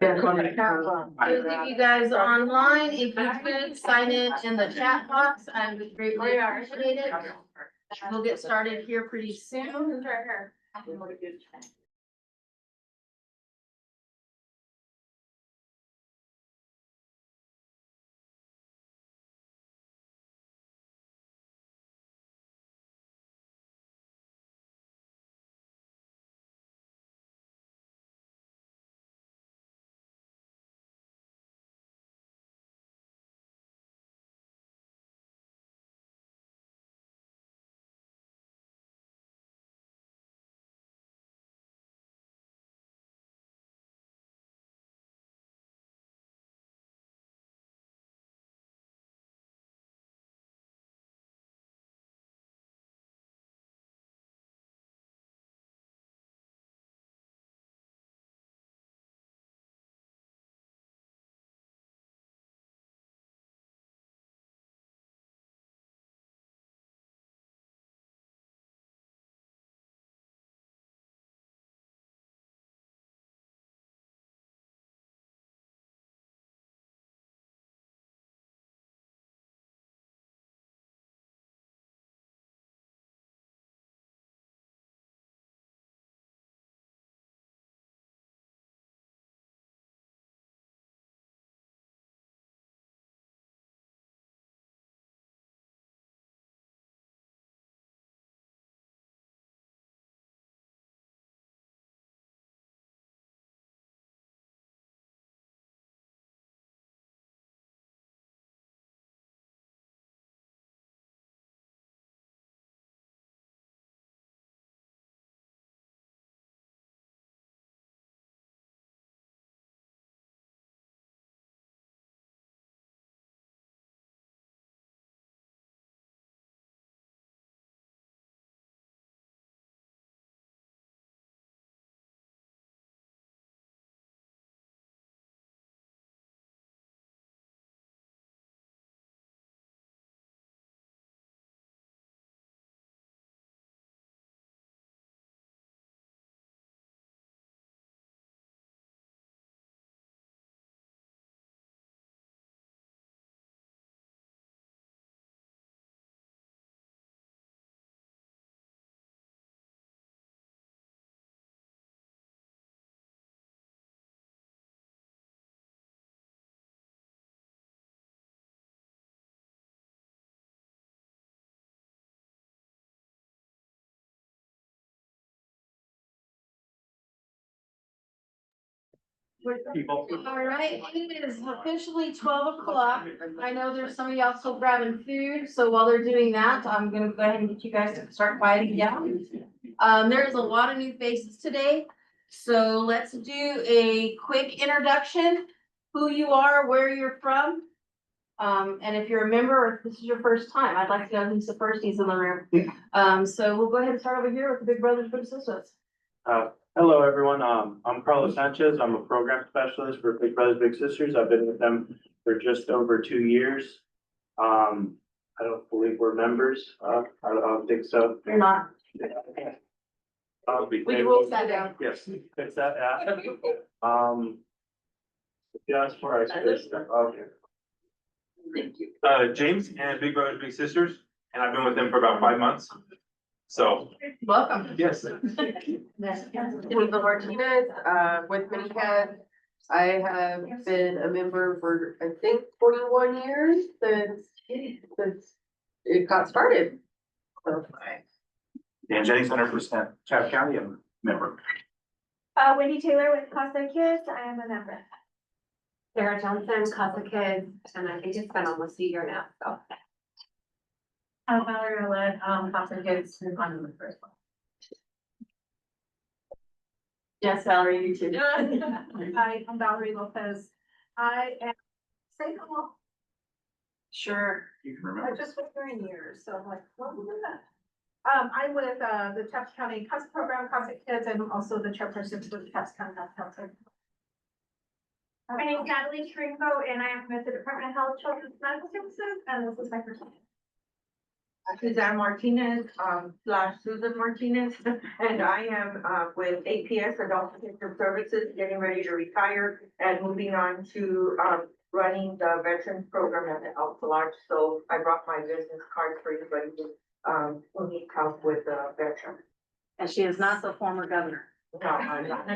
Those of you guys online, if you could sign in the chat box, I would greatly appreciate it. We'll get started here pretty soon. People. All right, it is officially 12 o'clock. I know there's some of y'all still grabbing food, so while they're doing that, I'm gonna go ahead and get you guys to start quieting down. There's a lot of new faces today, so let's do a quick introduction, who you are, where you're from. And if you're a member or if this is your first time, I'd like to know who's the firsties in the room. So we'll go ahead and start over here with the Big Brothers Big Sisters. Hello, everyone. I'm Carlos Sanchez. I'm a program specialist for Big Brothers Big Sisters. I've been with them for just over 2 years. I don't believe we're members. I don't think so. You're not. We We will sit down. Yes, fix that. Just for I okay. Thank you. James and Big Brothers Big Sisters, and I've been with them for about 5 months. So, Welcome. yes. Denise Martinez, with Minihead. I have been a member for, I think, 41 years since it got started. So, Dan Jennings, 100% Chatham County, I'm a member. Wendy Taylor with Casa Kids, I am a member. Sarah Johnson, Casa Kids, and I think it's been almost a year now, so. I'm Valerie Led, Casa Kids, and I'm the first one. Yes, Valerie, you too. Hi, I'm Valerie Lopez. I am, say hello. Sure. You can I remember. just was here in years, so I'm like, what was that? I'm with, the Chaps County Casa Program, Casa Kids, and also the chairperson for the Chaps County Health Council. My name is Natalie Trinko, and I am with the Department of Health Children's Medical Services, and this is my first time. Suzanne Martinez, slash Susan Martinez, and I am, with APS, Adult Protective Services, getting ready to retire and moving on to, running the Veterans Program at the Elks Lodge. So I brought my business card for anybody who needs help with the veteran. And she is not the former governor. No, I'm not.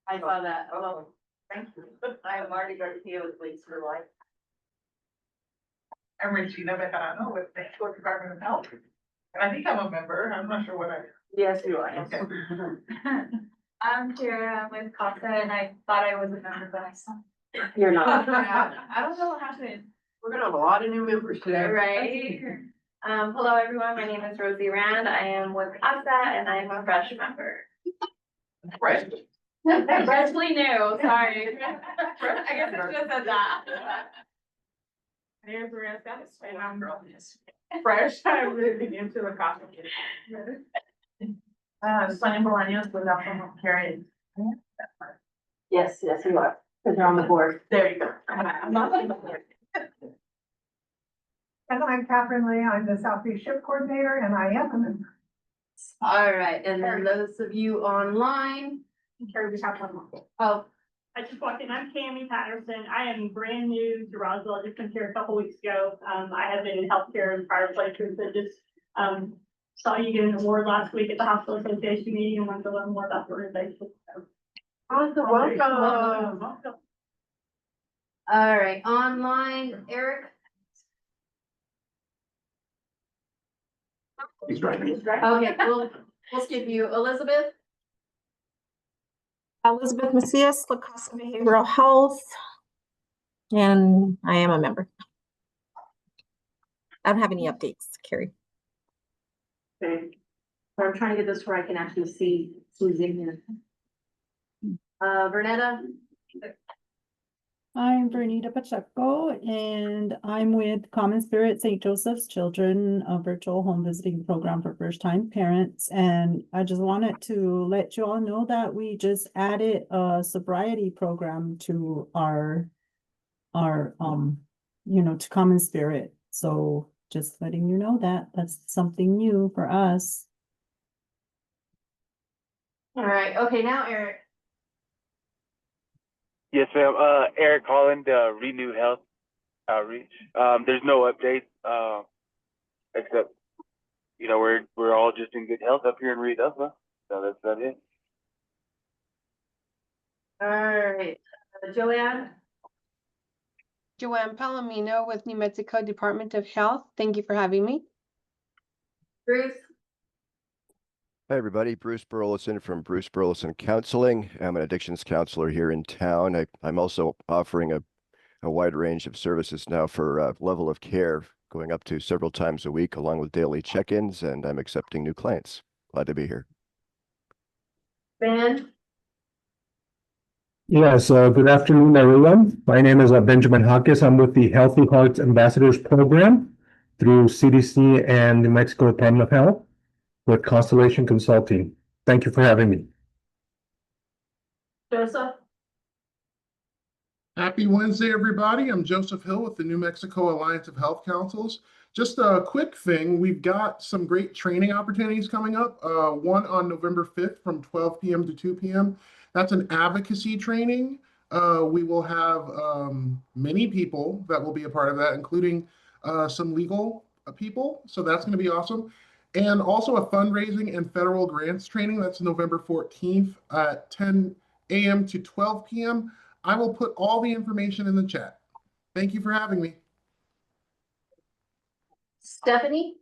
I saw that. Oh, thank you. I am Marty Garcia with Leagues for Life. I'm Regina Bejarano with the Florida Department of Health. And I think I'm a member, I'm not sure what I. Yes, you are. Okay. I'm Tara with CASA and I thought I was a member, but I saw. You're not. I don't know what happened. We're gonna have a lot of new members today. Right. Hello, everyone. My name is Rosie Rand. I am with CASA and I am a fresh member. Fresh. Freshly new, sorry. I guess I should have said that. There's Marissa, and I'm fresh, I'm moving into the costume. Sonia Bolaños with Alpha Home Care. Yes, yes, you are, because you're on the board. There you go. And I'm Catherine Lee, I'm the Southeast Ship Coordinator and I am a member. All right, and then those of you online, Carrie, we have one more. oh, I just walked in, I'm Tammy Patterson, I am brand new to Roswell, just been here a couple weeks ago, I have been in healthcare in prior places, but just, saw you get an award last week at the Hospital Association meeting and wanted to learn more about the organization. So, Awesome, welcome. all right, online, Eric. He's right. Okay, we'll skip you. Elizabeth? Elizabeth Macias, La Casa Behavioral Health, and I am a member. I don't have any updates, Carrie. Okay. So I'm trying to get this where I can actually see who's in here. Vernetta? I'm Bernita Pacheco and I'm with Common Spirit St. Joseph's Children, a virtual home visiting program for first-time parents. And I just wanted to let you all know that we just added a sobriety program to our to Common Spirit. So just letting you know that that's something new for us. All right, okay, now Eric. Yes, ma'am. Eric Holland, Renew Health Outreach. There's no update, except, we're all just in good health up here in Redough. So that's about it. All right, Joanne? Joanne Palomino with New Mexico Department of Health. Thank you for having me. Bruce? Hi, everybody. Bruce Burleson from Bruce Burleson Counseling. I'm an addictions counselor here in town. I'm also offering a wide range of services now for level of care, going up to several times a week, along with daily check-ins, and I'm accepting new clients. Glad to be here. Ben? Yes, good afternoon, everyone. My name is Benjamin Hawkins. I'm with the Healthy Hearts Ambassadors Program through CDC and New Mexico Department of Health with Constellation Consulting. Thank you for having me. Joseph? Happy Wednesday, everybody. I'm Joseph Hill with the New Mexico Alliance of Health Councils. Just a quick thing, we've got some great training opportunities coming up. One on November 5th from 12 p.m. to 2 p.m. That's an advocacy training. We will have many people that will be a part of that, including some legal people. So that's going to be awesome. And also a fundraising and federal grants training. That's November 14th at 10 a.m. to 12 p.m. I will put all the information in the chat. Thank you for having me. Stephanie?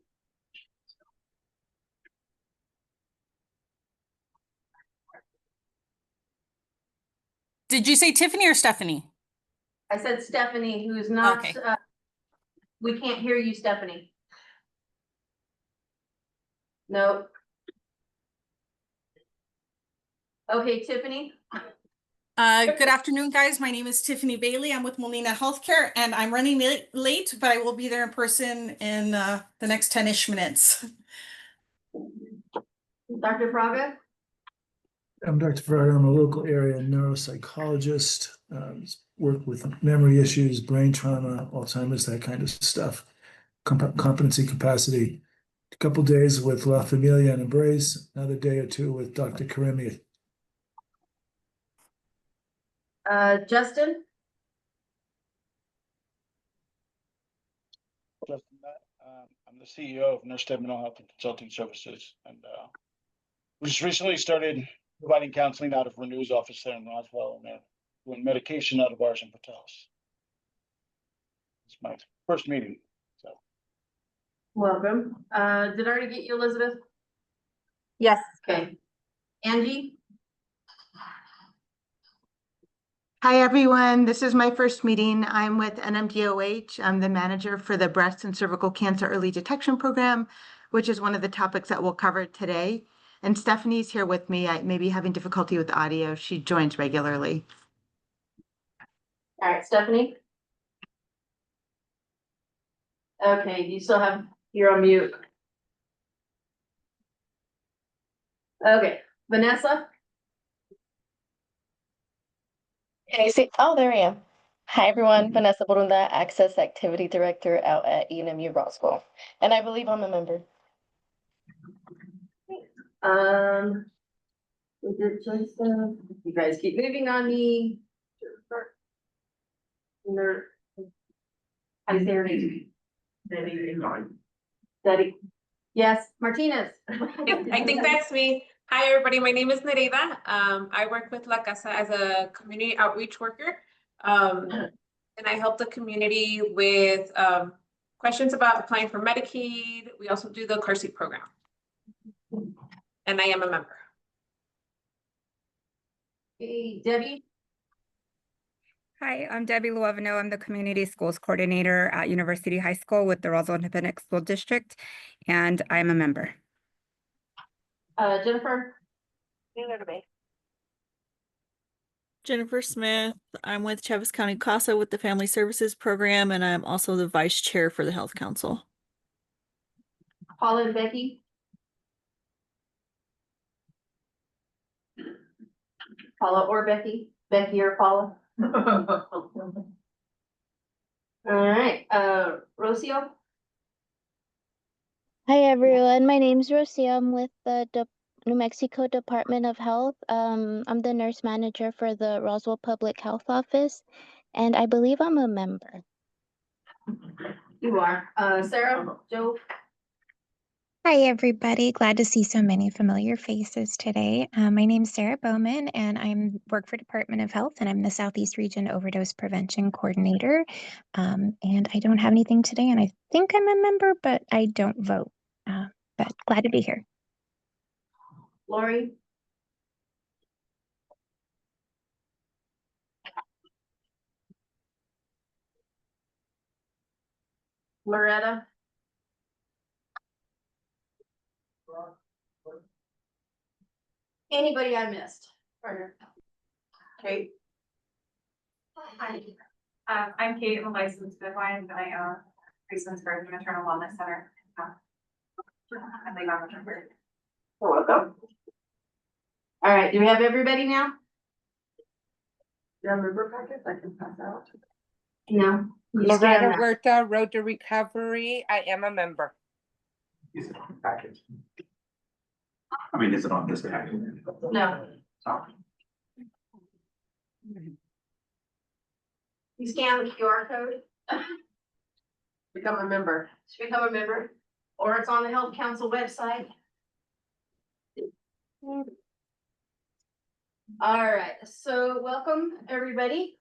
Did you say Tiffany or Stephanie? I said Stephanie, who's not, Okay. We can't hear you, Stephanie. No. Okay, Tiffany? Good afternoon, guys. My name is Tiffany Bailey. I'm with Molina Healthcare and I'm running late, but I will be there in person in the next 10-ish minutes. Dr. Fraga? I'm Dr. Ferrari. I'm a local area neuropsychologist. Work with memory issues, brain trauma, Alzheimer's, that kind of stuff. Competency capacity. A couple days with La Familia and Embrace, another day or two with Dr. Karimi. Justin? Justin, I'm the CEO of Nurse State Mental Health and Consulting Services, and we just recently started providing counseling out of Renew's office there in Roswell, and they're doing medication out of ours in Portales. It's my first meeting, so. Welcome. Did I already get you, Elizabeth? Yes. Okay. Angie? Hi, everyone. This is my first meeting. I'm with NMDOH. I'm the manager for the Breast and Cervical Cancer Early Detection Program, which is one of the topics that we'll cover today. And Stephanie's here with me. I may be having difficulty with the audio. She joins regularly. All right, Stephanie? Okay, you still have, you're on mute. Okay, Vanessa? Can you see? Oh, there I am. Hi, everyone. Vanessa Borunda, Access Activity Director out at ENMU Roswell. And I believe I'm a member. We did just, you guys keep moving on me. How do you say her name? Debbie. Yes, Martinez. I think that's me. Hi, everybody. My name is Nereida. I work with La Casa as a community outreach worker. And I help the community with questions about applying for Medicaid. We also do the car seat program. And I am a member. Hey, Debbie. Hi, I'm Debbie Luevano. I'm the Community Schools Coordinator at University High School with the Roswell Independent School District, and I'm a member. Jennifer? Jennifer Smith. I'm with Travis County CASA with the Family Services Program, and I'm also the Vice Chair for the Health Council. Paula and Becky? Paula or Becky? Becky or Paula? All right, Rocio? Hi, everyone. My name's Rosia. I'm with the New Mexico Department of Health. I'm the nurse manager for the Roswell Public Health Office, and I believe I'm a member. You are. Sarah, Joe? Hi, everybody. Glad to see so many familiar faces today. My name's Sarah Bowman, and I work for Department of Health, and I'm the Southeast Region Overdose Prevention Coordinator. And I don't have anything today, and I think I'm a member, but I don't vote. But glad to be here. Lori? Loretta? Anybody I missed? Kate? Hi, I'm Kate. I'm a licensed midwife, and I own Reasons for the Maternal Wellness Center. I think I'm a member. You're welcome. All right, do we have everybody now? Your member packets I can pass out. No. Loretta Huerta, Road to Recovery. I am a member. Is it on the package? I mean, is it on this package? No. Oh. You scan the QR code Become a member. to become a member, or it's on the Health Council website. All right, so welcome, everybody.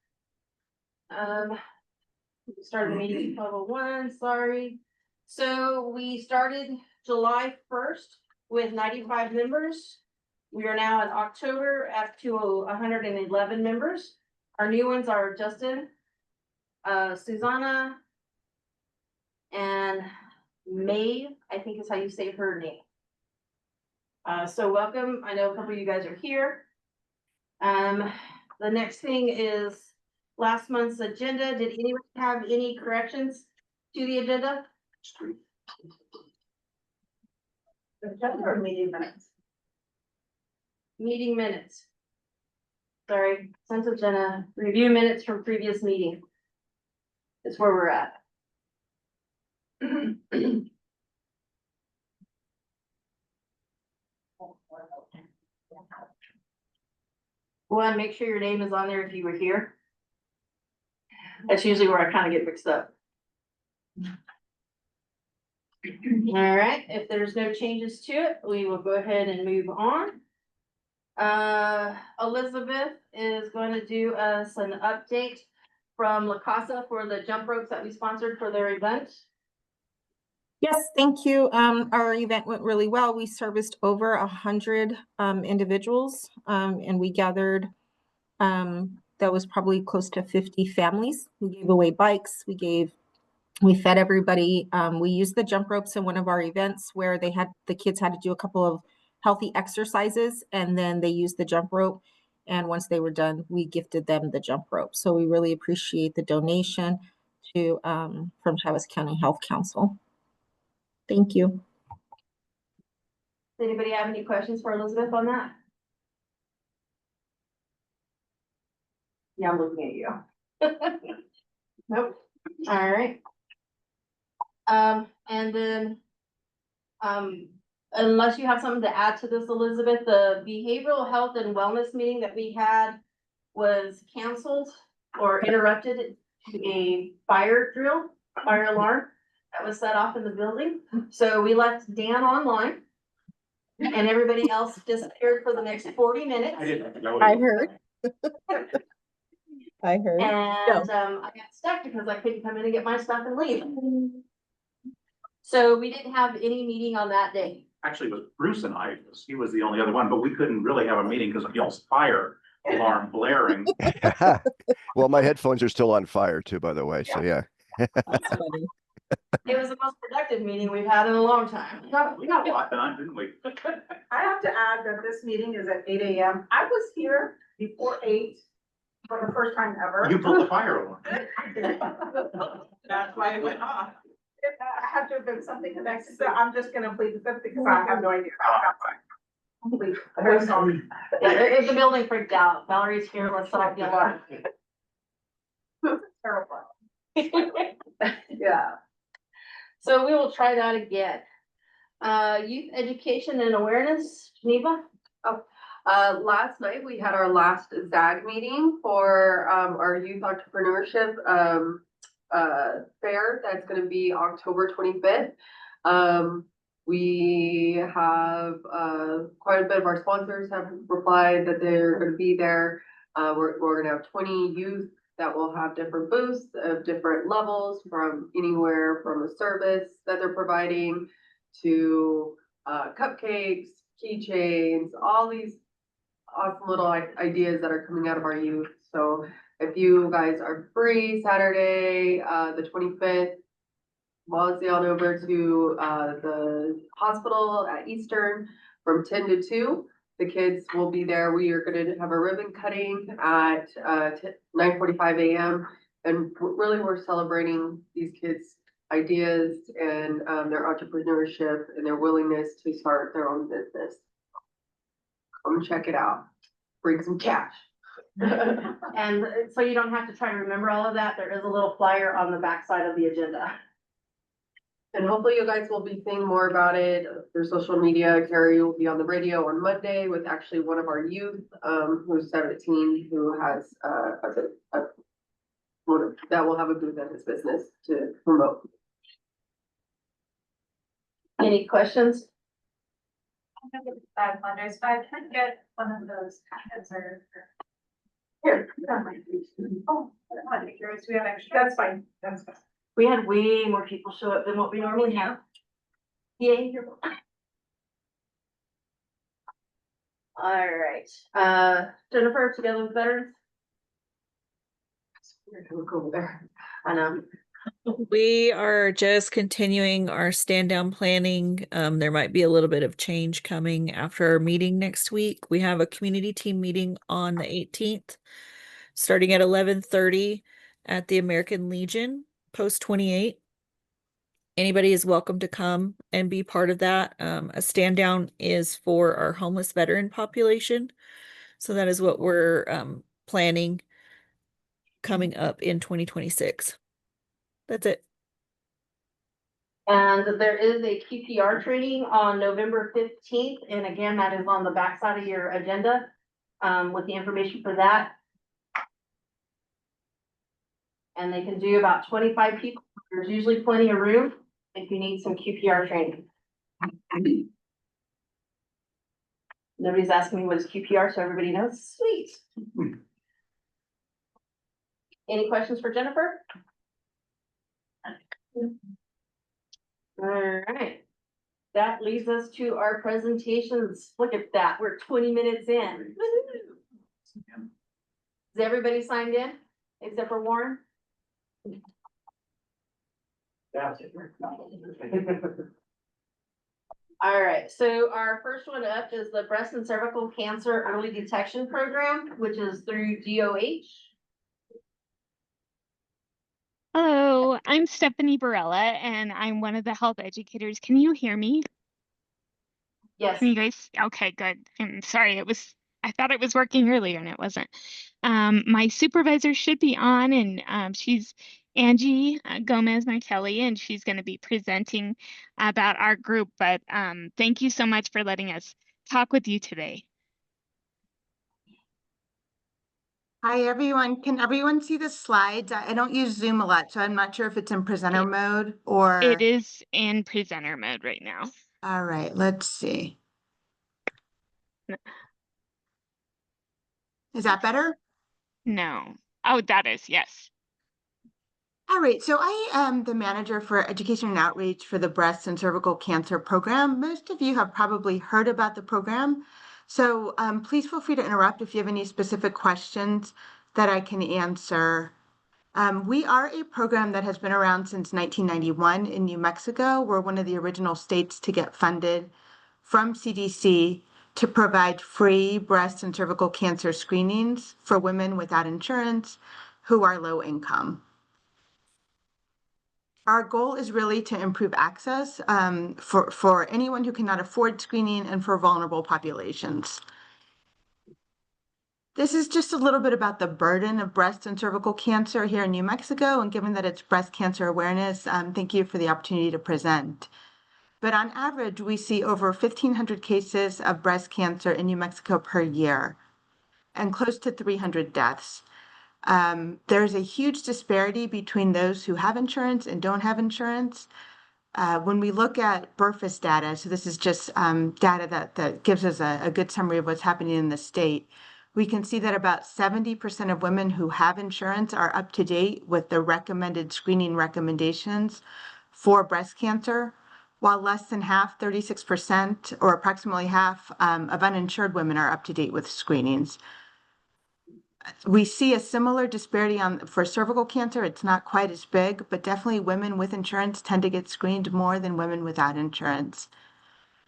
We started the meeting at 12:01, sorry. So we started July 1st with 95 members. We are now in October up to 111 members. Our new ones are Justin, Susanna, and Maeve, I think is how you say her name. So welcome. I know a couple of you guys are here. The next thing is last month's agenda. Did anyone have any corrections to the agenda? Agenda or meeting minutes? meeting minutes. Sorry, consent agenda, review minutes from previous meeting. That's where we're at. One, make sure your name is on there if you were here. That's usually where I kind of get mixed up. All right, if there's no changes to it, we will go ahead and move on. Elizabeth is going to do us an update from La Casa for the jump ropes that we sponsored for their event. Yes, thank you. Our event went really well. We serviced over 100 individuals, and we gathered, that was probably close to 50 families. We gave away bikes. We fed everybody. We used the jump ropes in one of our events where the kids had to do a couple of healthy exercises, and then they used the jump rope. And once they were done, we gifted them the jump rope. So we really appreciate the donation from Travis County Health Council. Thank you. Does anybody have any questions for Elizabeth on that? Yeah, I'm looking at you. Nope. All right. And then, unless you have something to add to this, Elizabeth, the behavioral health and wellness meeting that we had was canceled or interrupted. A fire alarm that was set off in the building. So we left Dan online and everybody else disappeared for the next 40 minutes. I heard. I heard. And I got stuck because I couldn't come in and get my stuff and leave. So we didn't have any meeting on that day. Actually, it was Bruce and I, he was the only other one, but we couldn't really have a meeting because of y'all's fire alarm blaring. Well, my headphones are still on fire too, by the way, so yeah. That's funny. It was the most productive meeting we've had in a long time. We got a lot done, didn't we? I have to add that this meeting is at 8 a.m. I was here before 8 for the first time ever. You pulled the fire alarm. That's why it went off. I had to have been something connected, so I'm just gonna plead the fifth because I have no idea. Very sorry. If the building freaked out, Valerie's here, let's set off the alarm. Terrible. Yeah. So we will try that again. Youth education and awareness, Geneva? Last night we had our last ZAG meeting for our youth entrepreneurship fair. That's going to be October 25th. We have quite a bit of our sponsors have replied that they're going to be there. We're going to have 20 youth that will have different booths of different levels, from anywhere from a service that they're providing to cupcakes, keychains, all these awesome little ideas that are coming out of our youth. So if you guys are free Saturday, the 25th, Molly's on over to the hospital at Eastern from 10 to 2. The kids will be there. We are going to have a ribbon cutting at 9:45 a.m. And really we're celebrating these kids' ideas and their entrepreneurship and their willingness to start their own business. Come check it out. Bring some cash. And so you don't have to try to remember all of that. There is a little flyer on the backside of the agenda. And hopefully you guys will be seeing more about it through social media. Carrie will be on the radio on Monday with actually one of our youth, who's 17, who has that will have a booth at his business to promote. Any questions? Funders, but I can get one of those packets or. Here. Oh, I'm curious, we have extra. That's fine. That's fine. We had way more people show up than what we normally have. Yay. All right, Jennifer, together with veterans. Look over there. I know. We are just continuing our stand down planning. There might be a little bit of change coming after our meeting next week. We have a community team meeting on the 18th, starting at 11:30 at the American Legion, post 28. Anybody is welcome to come and be part of that. A stand down is for our homeless veteran population. So that is what we're planning coming up in 2026. That's it. And there is a QPR training on November 15th. And again, that is on the backside of your agenda with the information for that. And they can do about 25 people. There's usually plenty of room if you need some QPR training. Nobody's asking me what is QPR, so everybody knows. Sweet. Any questions for Jennifer? All right. That leads us to our presentations. Look at that. We're 20 minutes in. Is everybody signed in except for Warren? All right, so our first one up is the Breast and Cervical Cancer Early Detection Program, which is through DOH. Hello, I'm Stephanie Barella and I'm one of the health educators. Can you hear me? Yes. Can you guys? Okay, good. I'm sorry, I thought it was working earlier and it wasn't. My supervisor should be on and she's Angie Gomez Martelli and she's going to be presenting about our group. But thank you so much for letting us talk with you today. Hi, everyone. Can everyone see the slides? I don't use Zoom a lot, so I'm not sure if it's in presenter mode or. It is in presenter mode right now. All right, let's see. Is that better? No. Oh, that is, yes. All right, so I am the manager for education and outreach for the breast and cervical cancer program. Most of you have probably heard about the program. So please feel free to interrupt if you have any specific questions that I can answer. We are a program that has been around since 1991 in New Mexico. We're one of the original states to get funded from CDC to provide free breast and cervical cancer screenings for women without insurance who are low income. Our goal is really to improve access for anyone who cannot afford screening and for vulnerable populations. This is just a little bit about the burden of breast and cervical cancer here in New Mexico, and given that it's Breast Cancer Awareness, thank you for the opportunity to present. But on average, we see over 1,500 cases of breast cancer in New Mexico per year, and close to 300 deaths. There's a huge disparity between those who have insurance and don't have insurance. When we look at BRFIS data, so this is just data that gives us a good summary of what's happening in the state, we can see that about 70% of women who have insurance are up to date with the recommended screening recommendations for breast cancer, while less than half, 36%, or approximately half of uninsured women are up to date with screenings. We see a similar disparity for cervical cancer. It's not quite as big, but definitely women with insurance tend to get screened more than women without insurance.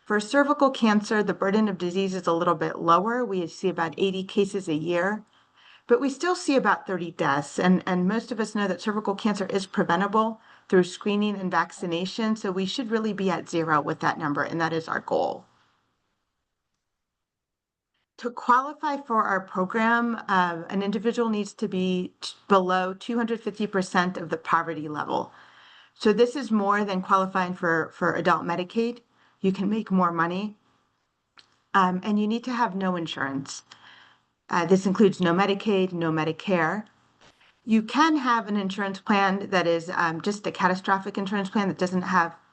For cervical cancer, the burden of disease is a little bit lower. We see about 80 cases a year, but we still see about 30 deaths. And most of us know that cervical cancer is preventable through screening and vaccination. So we should really be at 0 with that number, and that is our goal. To qualify for our program, an individual needs to be below 250% of the poverty level. So this is more than qualifying for adult Medicaid. You can make more money. And you need to have no insurance. This includes no Medicaid, no Medicare. You can have an insurance plan that is just a catastrophic insurance plan that doesn't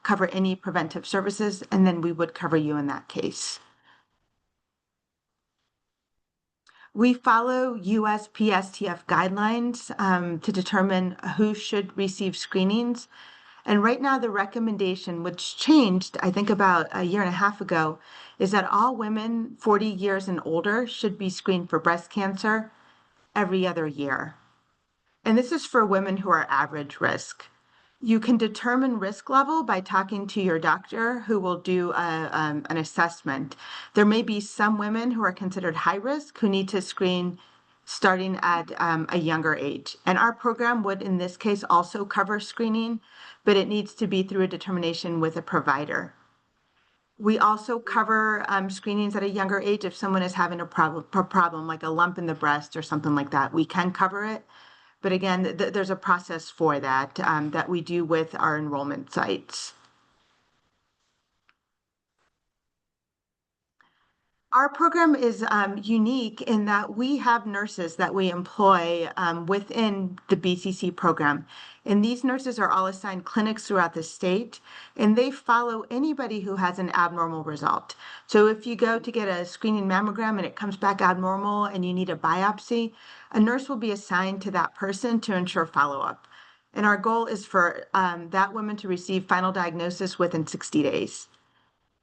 cover any preventive services, and then we would cover you in that case. We follow USPSTF guidelines to determine who should receive screenings. And right now, the recommendation, which changed, I think about a year and a half ago, is that all women 40 years and older should be screened for breast cancer every other year. And this is for women who are average risk. You can determine risk level by talking to your doctor who will do an assessment. There may be some women who are considered high risk who need to screen starting at a younger age. And our program would, in this case, also cover screening, but it needs to be through a determination with a provider. We also cover screenings at a younger age if someone is having a problem like a lump in the breast or something like that. We can cover it. But again, there's a process for that that we do with our enrollment sites. Our program is unique in that we have nurses that we employ within the BCC program. And these nurses are all assigned clinics throughout the state, and they follow anybody who has an abnormal result. So if you go to get a screening mammogram and it comes back abnormal and you need a biopsy, a nurse will be assigned to that person to ensure follow-up. And our goal is for that woman to receive final diagnosis within 60 days.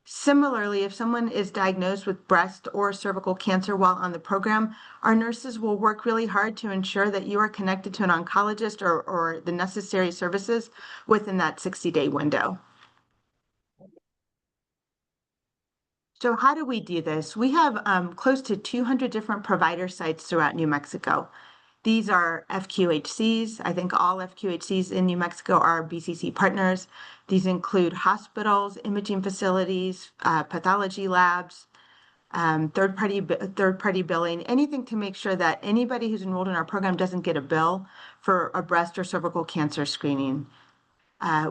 Similarly, if someone is diagnosed with breast or cervical cancer while on the program, our nurses will work really hard to ensure that you are connected to an oncologist or the necessary services within that 60-day window. So how do we do this? We have close to 200 different provider sites throughout New Mexico. These are FQHCs. I think all FQHCs in New Mexico are BCC partners. These include hospitals, imaging facilities, pathology labs, third-party billing, anything to make sure that anybody who's enrolled in our program doesn't get a bill for a breast or cervical cancer screening.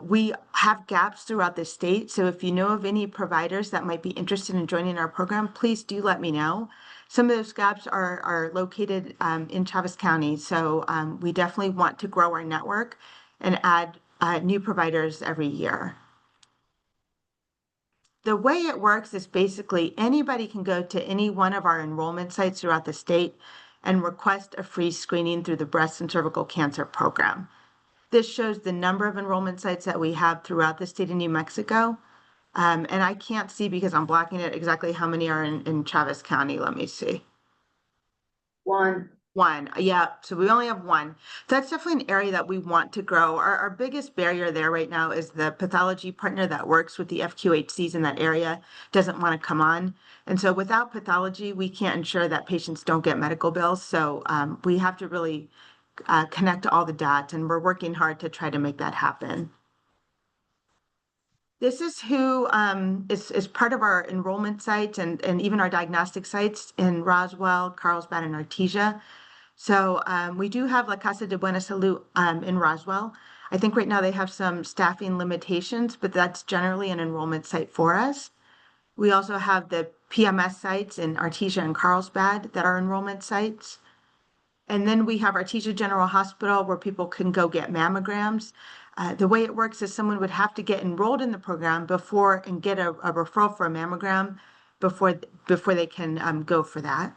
We have gaps throughout the state, so if you know of any providers that might be interested in joining our program, please do let me know. Some of those gaps are located in Chaves County, so we definitely want to grow our network and add new providers every year. The way it works is basically anybody can go to any one of our enrollment sites throughout the state and request a free screening through the breast and cervical cancer program. This shows the number of enrollment sites that we have throughout the state of New Mexico. And I can't see because I'm blocking it exactly how many are in Chaves County. Let me see. One, yeah, so we only have one. That's definitely an area that we want to grow. Our biggest barrier there right now is the pathology partner that works with the FQHCs in that area doesn't want to come on. And so without pathology, we can't ensure that patients don't get medical bills. So we have to really connect all the dots, and we're working hard to try to make that happen. This is who is part of our enrollment sites and even our diagnostic sites in Roswell, Carlsbad, and Artesia. So we do have La Casa de Buena Salud in Roswell. I think right now they have some staffing limitations, but that's generally an enrollment site for us. We also have the PMS sites in Artesia and Carlsbad that are enrollment sites. And then we have Artesia General Hospital where people can go get mammograms. The way it works is someone would have to get enrolled in the program before and get a referral for a mammogram before they can go for that.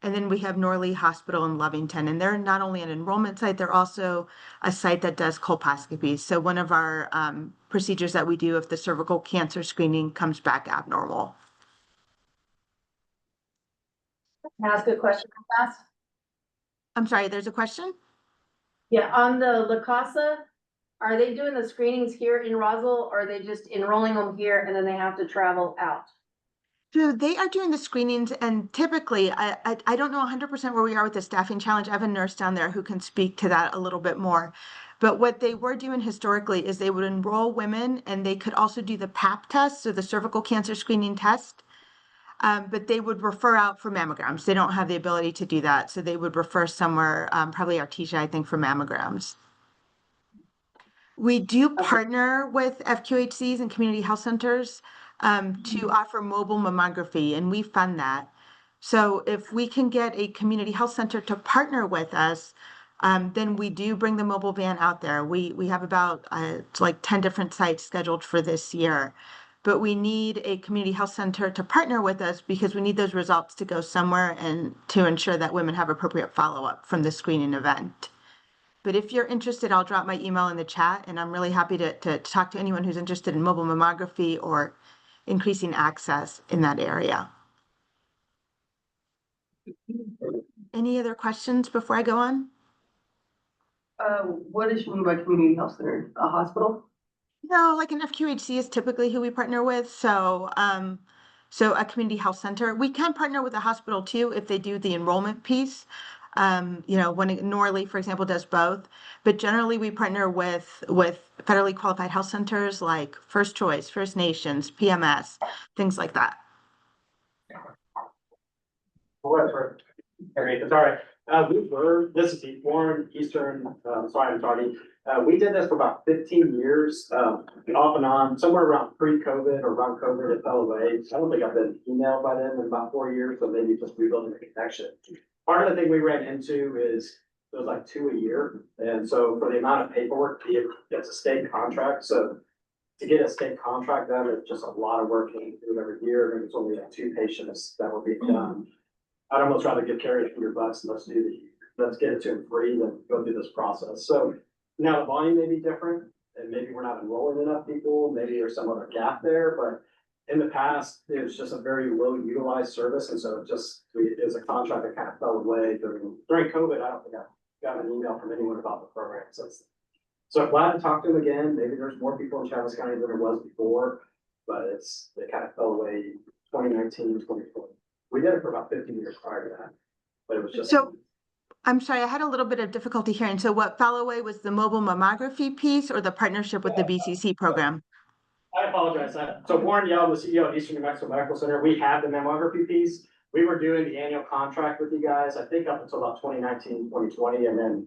And then we have Norley Hospital in Lovington, and they're not only an enrollment site, they're also a site that does colposcopies. So one of our procedures that we do if the cervical cancer screening comes back abnormal. Can I ask a question fast? I'm sorry, there's a question? Yeah, on the La Casa, are they doing the screenings here in Roswell, or are they just enrolling them here and then they have to travel out? So they are doing the screenings, and typically, I don't know 100% where we are with the staffing challenge. I have a nurse down there who can speak to that a little bit more. But what they were doing historically is they would enroll women, and they could also do the PAP test, so the cervical cancer screening test. But they would refer out for mammograms. They don't have the ability to do that, so they would refer somewhere, probably Artesia, I think, for mammograms. We do partner with FQHCs and community health centers to offer mobile mammography, and we fund that. So if we can get a community health center to partner with us, then we do bring the mobile van out there. We have about like 10 different sites scheduled for this year. But we need a community health center to partner with us because we need those results to go somewhere and to ensure that women have appropriate follow-up from the screening event. But if you're interested, I'll drop my email in the chat, and I'm really happy to talk to anyone who's interested in mobile mammography or increasing access in that area. Any other questions before I go on? What is mean by community health center? A hospital? No, like an FQHC is typically who we partner with. So, so a community health center. We can partner with a hospital too if they do the enrollment piece. When Norley, for example, does both, but generally we partner with federally qualified health centers like First Choice, First Nations, PMS, things like that. Whatever. Sorry, this is Warren Eastern, sorry, I'm talking. We did this for about 15 years, off and on, somewhere around pre-COVID or around COVID, it fell away. I don't think I've been emailed by them in about 4 years, so maybe just rebuilding the connection. Part of the thing we ran into is it was like 2 a year. And so for the amount of paperwork, it's a state contract. So to get a state contract done, it's just a lot of work to do every year. And it's only like 2 patients that will be done. I'd almost rather give Carrie $100 and let's get it to him free than go through this process. So now the volume may be different and maybe we're not enrolling enough people. Maybe there's some other gap there, but in the past, it was just a very low utilized service. And so it was a contract that kind of fell away during COVID. I don't think I got an email from anyone about the program since then. So glad to talk to them again. Maybe there's more people in Travis County than there was before, but it kind of fell away 2019, 2020. We did it for about 15 years prior to that, but it was just. So I'm sorry, I had a little bit of difficulty hearing. So what fell away was the mobile mammography piece or the partnership with the BCC program? I apologize. So Warren Yell, the CEO of Eastern New Mexico Medical Center, we had the mammography piece. We were doing the annual contract with you guys, I think up until about 2019, 2020, and then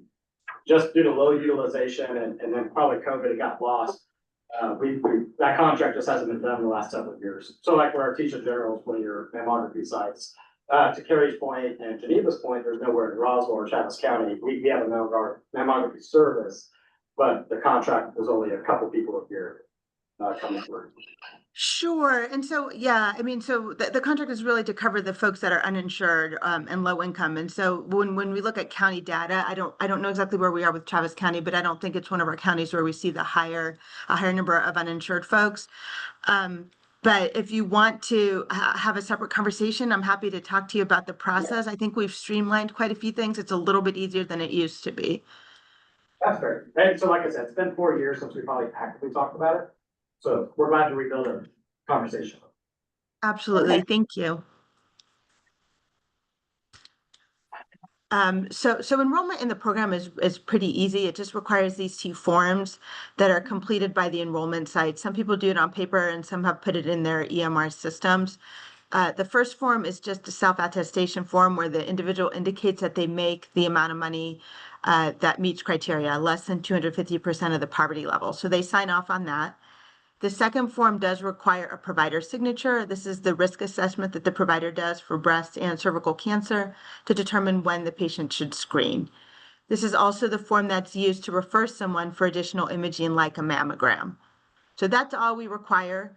just due to low utilization and then probably COVID, it got lost. That contract just hasn't been done in the last several years. So like for our teacher generals, one of your mammography sites, to Carrie's point and Geneva's point, there's nowhere in Roswell or Travis County. We have a mammography service, but the contract was only a couple people a year coming through. Sure. And so, yeah, I mean, so the contract is really to cover the folks that are uninsured and low income. And so when we look at county data, I don't know exactly where we are with Travis County, but I don't think it's one of our counties where we see a higher number of uninsured folks. But if you want to have a separate conversation, I'm happy to talk to you about the process. I think we've streamlined quite a few things. It's a little bit easier than it used to be. That's fair. And so like I said, it's been 4 years since we probably actively talked about it. So we're glad to rebuild a conversation. Absolutely. Thank you. So enrollment in the program is pretty easy. It just requires these 2 forms that are completed by the enrollment site. Some people do it on paper and some have put it in their EMR systems. The first form is just a self-attestation form where the individual indicates that they make the amount of money that meets criteria, less than 250% of the poverty level. So they sign off on that. The second form does require a provider signature. This is the risk assessment that the provider does for breast and cervical cancer to determine when the patient should screen. This is also the form that's used to refer someone for additional imaging like a mammogram. So that's all we require.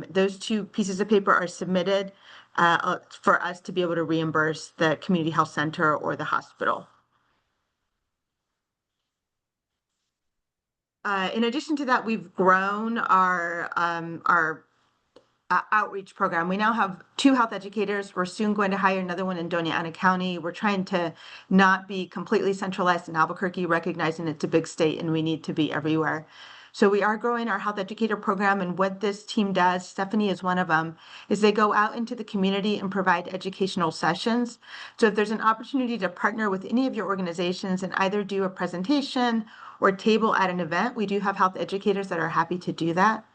Those 2 pieces of paper are submitted for us to be able to reimburse the community health center or the hospital. In addition to that, we've grown our outreach program. We now have 2 health educators. We're soon going to hire another one in Doña Ana County. We're trying to not be completely centralized in Albuquerque, recognizing it's a big state and we need to be everywhere. So we are growing our health educator program, and what this team does, Stephanie is one of them, is they go out into the community and provide educational sessions. So if there's an opportunity to partner with any of your organizations and either do a presentation or table at an event, we do have health educators that are happy to do that.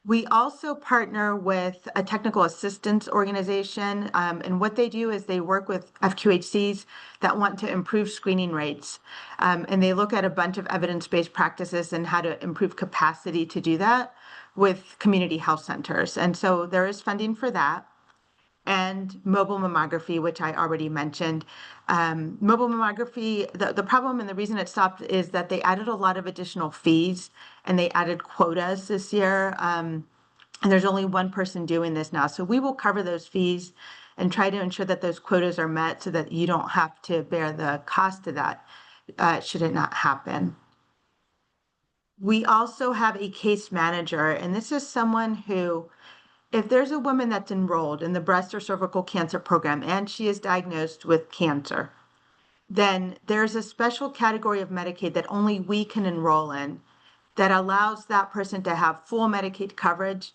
We also partner with a technical assistance organization, and what they do is they work with FQHCs that want to improve screening rates, and they look at a bunch of evidence-based practices and how to improve capacity to do that with community health centers. And so there is funding for that. And mobile mammography, which I already mentioned. Mobile mammography, the problem and the reason it stopped is that they added a lot of additional fees and they added quotas this year. And there's only one person doing this now. So we will cover those fees and try to ensure that those quotas are met so that you don't have to bear the cost of that should it not happen. We also have a case manager, and this is someone who, if there's a woman that's enrolled in the breast or cervical cancer program and she is diagnosed with cancer, then there's a special category of Medicaid that only we can enroll in that allows that person to have full Medicaid coverage,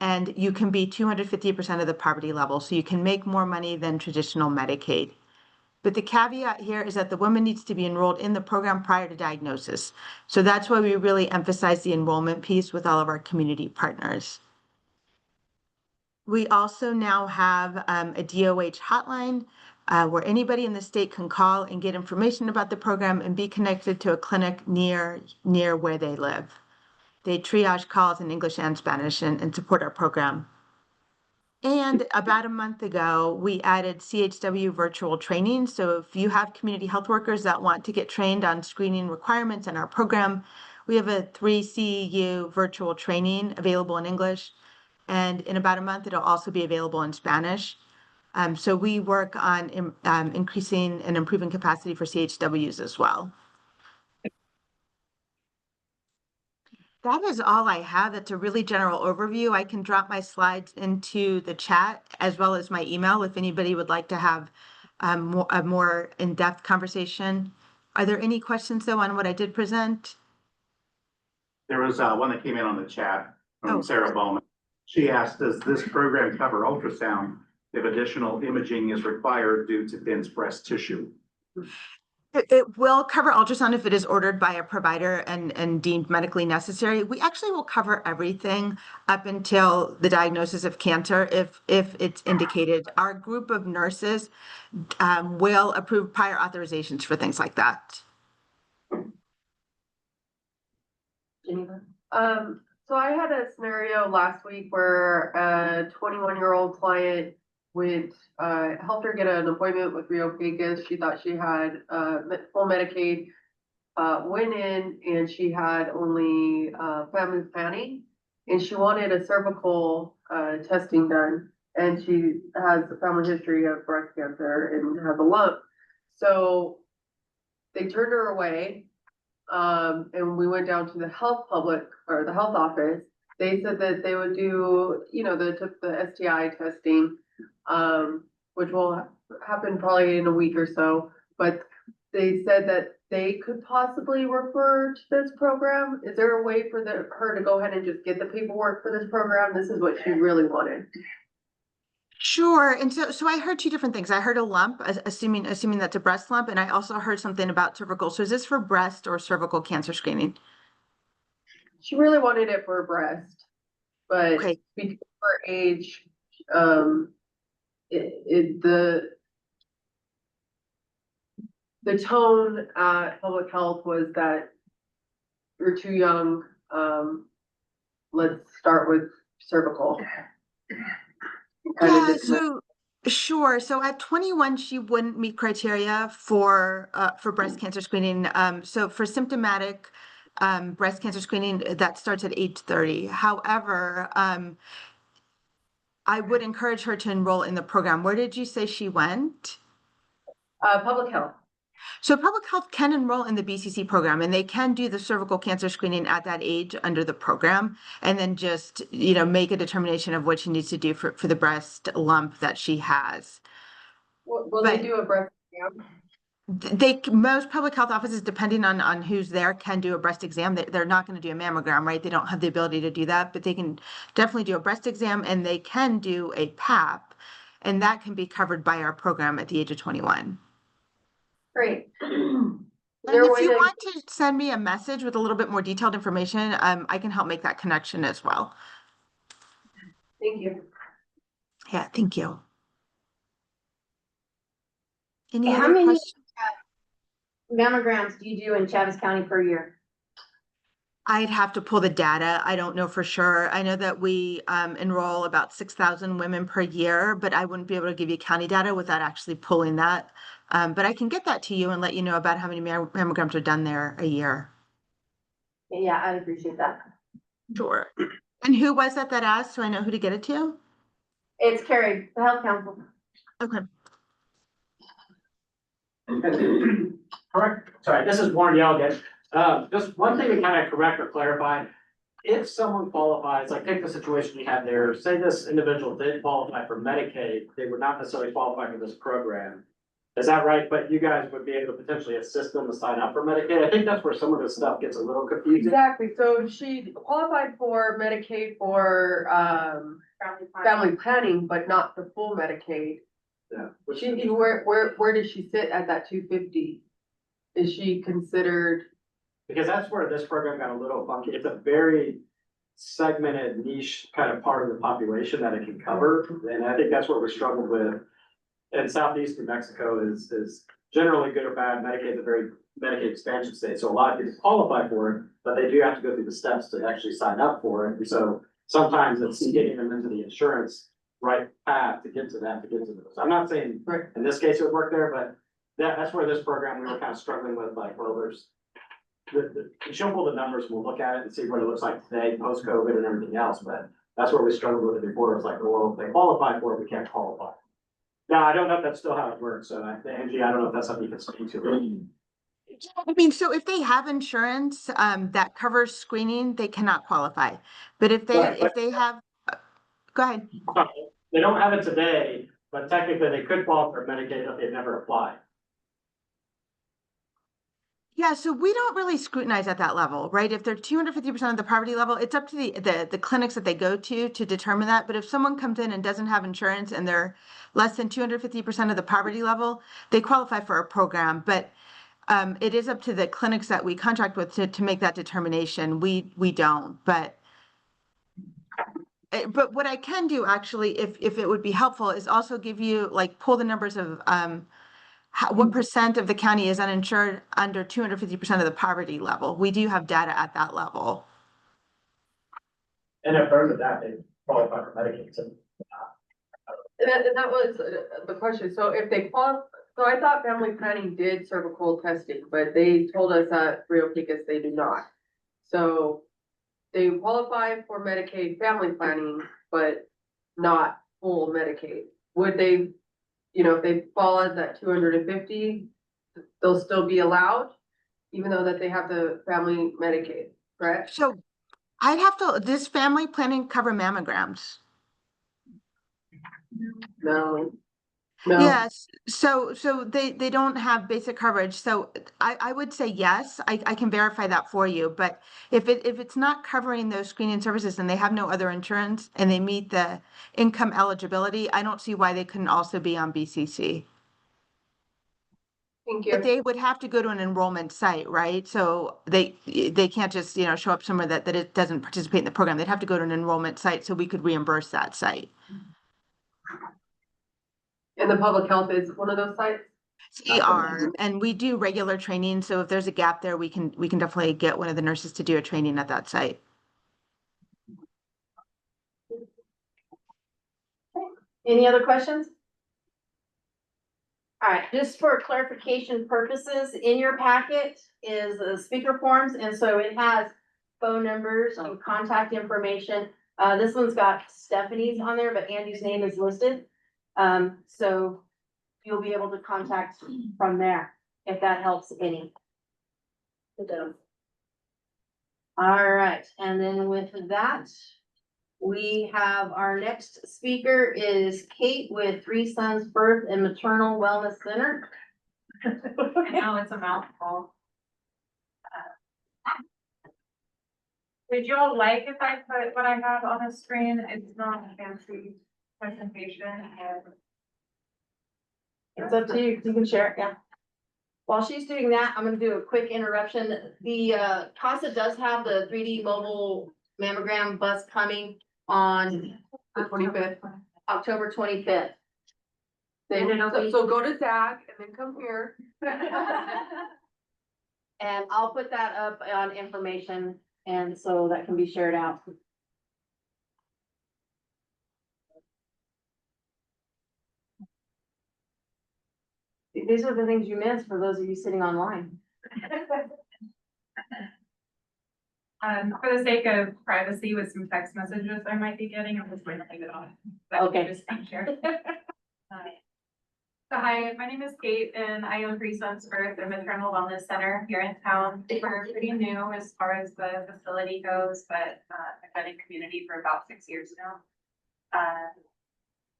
and you can be 250% of the poverty level. So you can make more money than traditional Medicaid. But the caveat here is that the woman needs to be enrolled in the program prior to diagnosis. So that's why we really emphasize the enrollment piece with all of our community partners. We also now have a DOH hotline where anybody in the state can call and get information about the program and be connected to a clinic near where they live. They triage calls in English and Spanish and support our program. And about a month ago, we added CHW virtual training. So if you have community health workers that want to get trained on screening requirements in our program, we have a 3CU virtual training available in English. And in about a month, it'll also be available in Spanish. So we work on increasing and improving capacity for CHWs as well. That is all I have. That's a really general overview. I can drop my slides into the chat as well as my email if anybody would like to have a more in-depth conversation. Are there any questions though on what I did present? There was one that came in on the chat from Sarah Bowman. She asked, does this program cover ultrasound if additional imaging is required due to dense breast tissue? It will cover ultrasound if it is ordered by a provider and deemed medically necessary. We actually will cover everything up until the diagnosis of cancer if it's indicated. Our group of nurses will approve prior authorizations for things like that. Geneva? So I had a scenario last week where a 21-year-old client helped her get an appointment with Rio Pecos. She thought she had full Medicaid, went in and she had only family planning, and she wanted a cervical testing done, and she has a family history of breast cancer and has a lump. So they turned her away, and we went down to the health office. They said that they would do, the STI testing, which will happen probably in a week or so, but they said that they could possibly refer to this program. Is there a way for her to go ahead and just get the paperwork for this program? This is what she really wanted. Sure. And so I heard two different things. I heard a lump, assuming that's a breast lump, and I also heard something about cervical. So is this for breast or cervical cancer screening? She really wanted it for breast, but because of her age, the tone at public health was that you're too young. Let's start with cervical. Yeah, so sure. So at 21, she wouldn't meet criteria for breast cancer screening. So for symptomatic breast cancer screening, that starts at age 30. However, I would encourage her to enroll in the program. Where did you say she went? Public health. So public health can enroll in the BCC program, and they can do the cervical cancer screening at that age under the program, and then just, make a determination of what she needs to do for the breast lump that she has. Will they do a breast exam? Most public health offices, depending on who's there, can do a breast exam. They're not going to do a mammogram, right? They don't have the ability to do that, but they can definitely do a breast exam, and they can do a PAP, and that can be covered by our program at the age of 21. Great. And if you want to send me a message with a little bit more detailed information, I can help make that connection as well. Thank you. Yeah, thank you. Any How other many questions? mammograms do you do in Chaves County per year? I'd have to pull the data. I don't know for sure. I know that we enroll about 6,000 women per year, but I wouldn't be able to give you county data without actually pulling that. But I can get that to you and let you know about how many mammograms are done there a year. Yeah, I'd appreciate that. Sure. And who was that asked, so I know who to get it to? It's Carrie, the health council. Okay. Correct. Sorry, this is Warren Yelgin. Just one thing to kind of correct or clarify. If someone qualifies, like take the situation you had there, say this individual did qualify for Medicaid, they would not necessarily qualify for this program. Is that right? But you guys would be able to potentially assist them to sign up for Medicaid. I think that's where some of this stuff gets a little confusing. Exactly. So she qualified for Medicaid for family planning, but not the full Medicaid. Yeah. Where does she sit at that 250? Is she considered? Because that's where this program got a little funky. It's a very segmented niche kind of part of the population that it can cover. And I think that's what we struggled with. And Southeast New Mexico is generally good or bad. Medicaid is a very Medicaid expansion state. So a lot of people qualify for it, but they do have to go through the steps to actually sign up for it. And so sometimes it's getting them into the insurance right path to get to that, to get to those. I'm not saying in this case it would work there, but that's where this program, we were kind of struggling with, like, well, there's she'll pull the numbers, we'll look at it and see what it looks like today, post-COVID and everything else, but that's where we struggled with it before. It was like, well, if they qualify for it, we can't qualify. Now, I don't know if that's still how it works, so Angie, I don't know if that's something you can speak to. I mean, so if they have insurance, that covers screening, they cannot qualify. But if Right, they have, go ahead. They don't have it today, but technically they could qualify for Medicaid if they've never applied. Yeah, so we don't really scrutinize at that level, right? If they're 250% of the poverty level, it's up to the clinics that they go to determine that. But if someone comes in and doesn't have insurance and they're less than 250% of the poverty level, they qualify for a program. But it is up to the clinics that we contract with to make that determination. We don't, but what I can do actually, if it would be helpful, is also give you, like, pull the numbers of what percent of the county is uninsured under 250% of the poverty level. We do have data at that level. And if they're that, they qualify for Medicaid. So That was the question. So if they qualify, so I thought family planning did cervical testing, but they told us at Rio Pecos they do not. So they qualify for Medicaid family planning, but not full Medicaid. Would they, if they fall at that 250, they'll still be allowed, even though that they have the family Medicaid, correct? So does family planning cover mammograms? No. Yes, so they don't have basic coverage. So I would say yes, I can verify that for you. But if it's not covering those screening services and they have no other insurance and they meet the income eligibility, I don't see why they couldn't also be on BCC. Thank you. But they would have to go to an enrollment site, right? So they can't just, show up somewhere that it doesn't participate in the program. They'd have to go to an enrollment site so we could reimburse that site. And the public health is one of those sites? We are, and we do regular training. So if there's a gap there, we can definitely get one of the nurses to do a training at that site. Any other questions? All right, just for clarification purposes, in your packet is the speaker forms, and so it has phone numbers and contact information. This one's got Stephanie's on there, but Andy's name is listed. So you'll be able to contact from there, if that helps any. It does. All right, and then with that, we have our next speaker is Kate with Three Sons Birth and Maternal Wellness Center. Now it's a mouthful. Would you all like if I put what I have on the screen? It's not a fancy presentation and It's up to you, you can share it, yeah. While she's doing that, I'm gonna do a quick interruption. The CASA does have the 3D mobile mammogram bus coming on The 25th. October 25th. So go to Zach and then come here. And I'll put that up on information, and so that can be shared out. These are the things you missed for those of you sitting online. For the sake of privacy with some text messages I might be getting, I'm just going to leave it on. Okay. Just share. So hi, my name is Kate and I own Three Sons Birth and Maternal Wellness Center here in town. We're pretty new as far as the facility goes, but I've been in community for about 6 years now.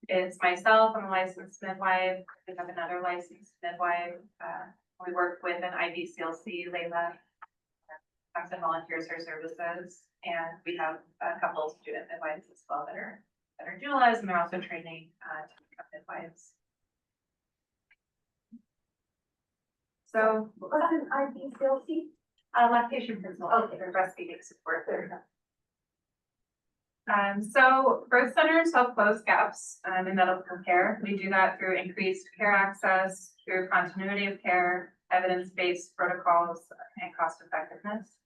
It's myself, I'm a licensed midwife. We have another licensed midwife. We work with an IBCLC, Layla, comes and volunteers her services, and we have a couple of student midwives as well that are doulas, and they're also training to become midwives. So what's an IBCLC? Lactation principle, okay, or breastfeeding support. So birth centers help close gaps in medical care. We do that through increased care access, through continuity of care, evidence-based protocols, and cost effectiveness.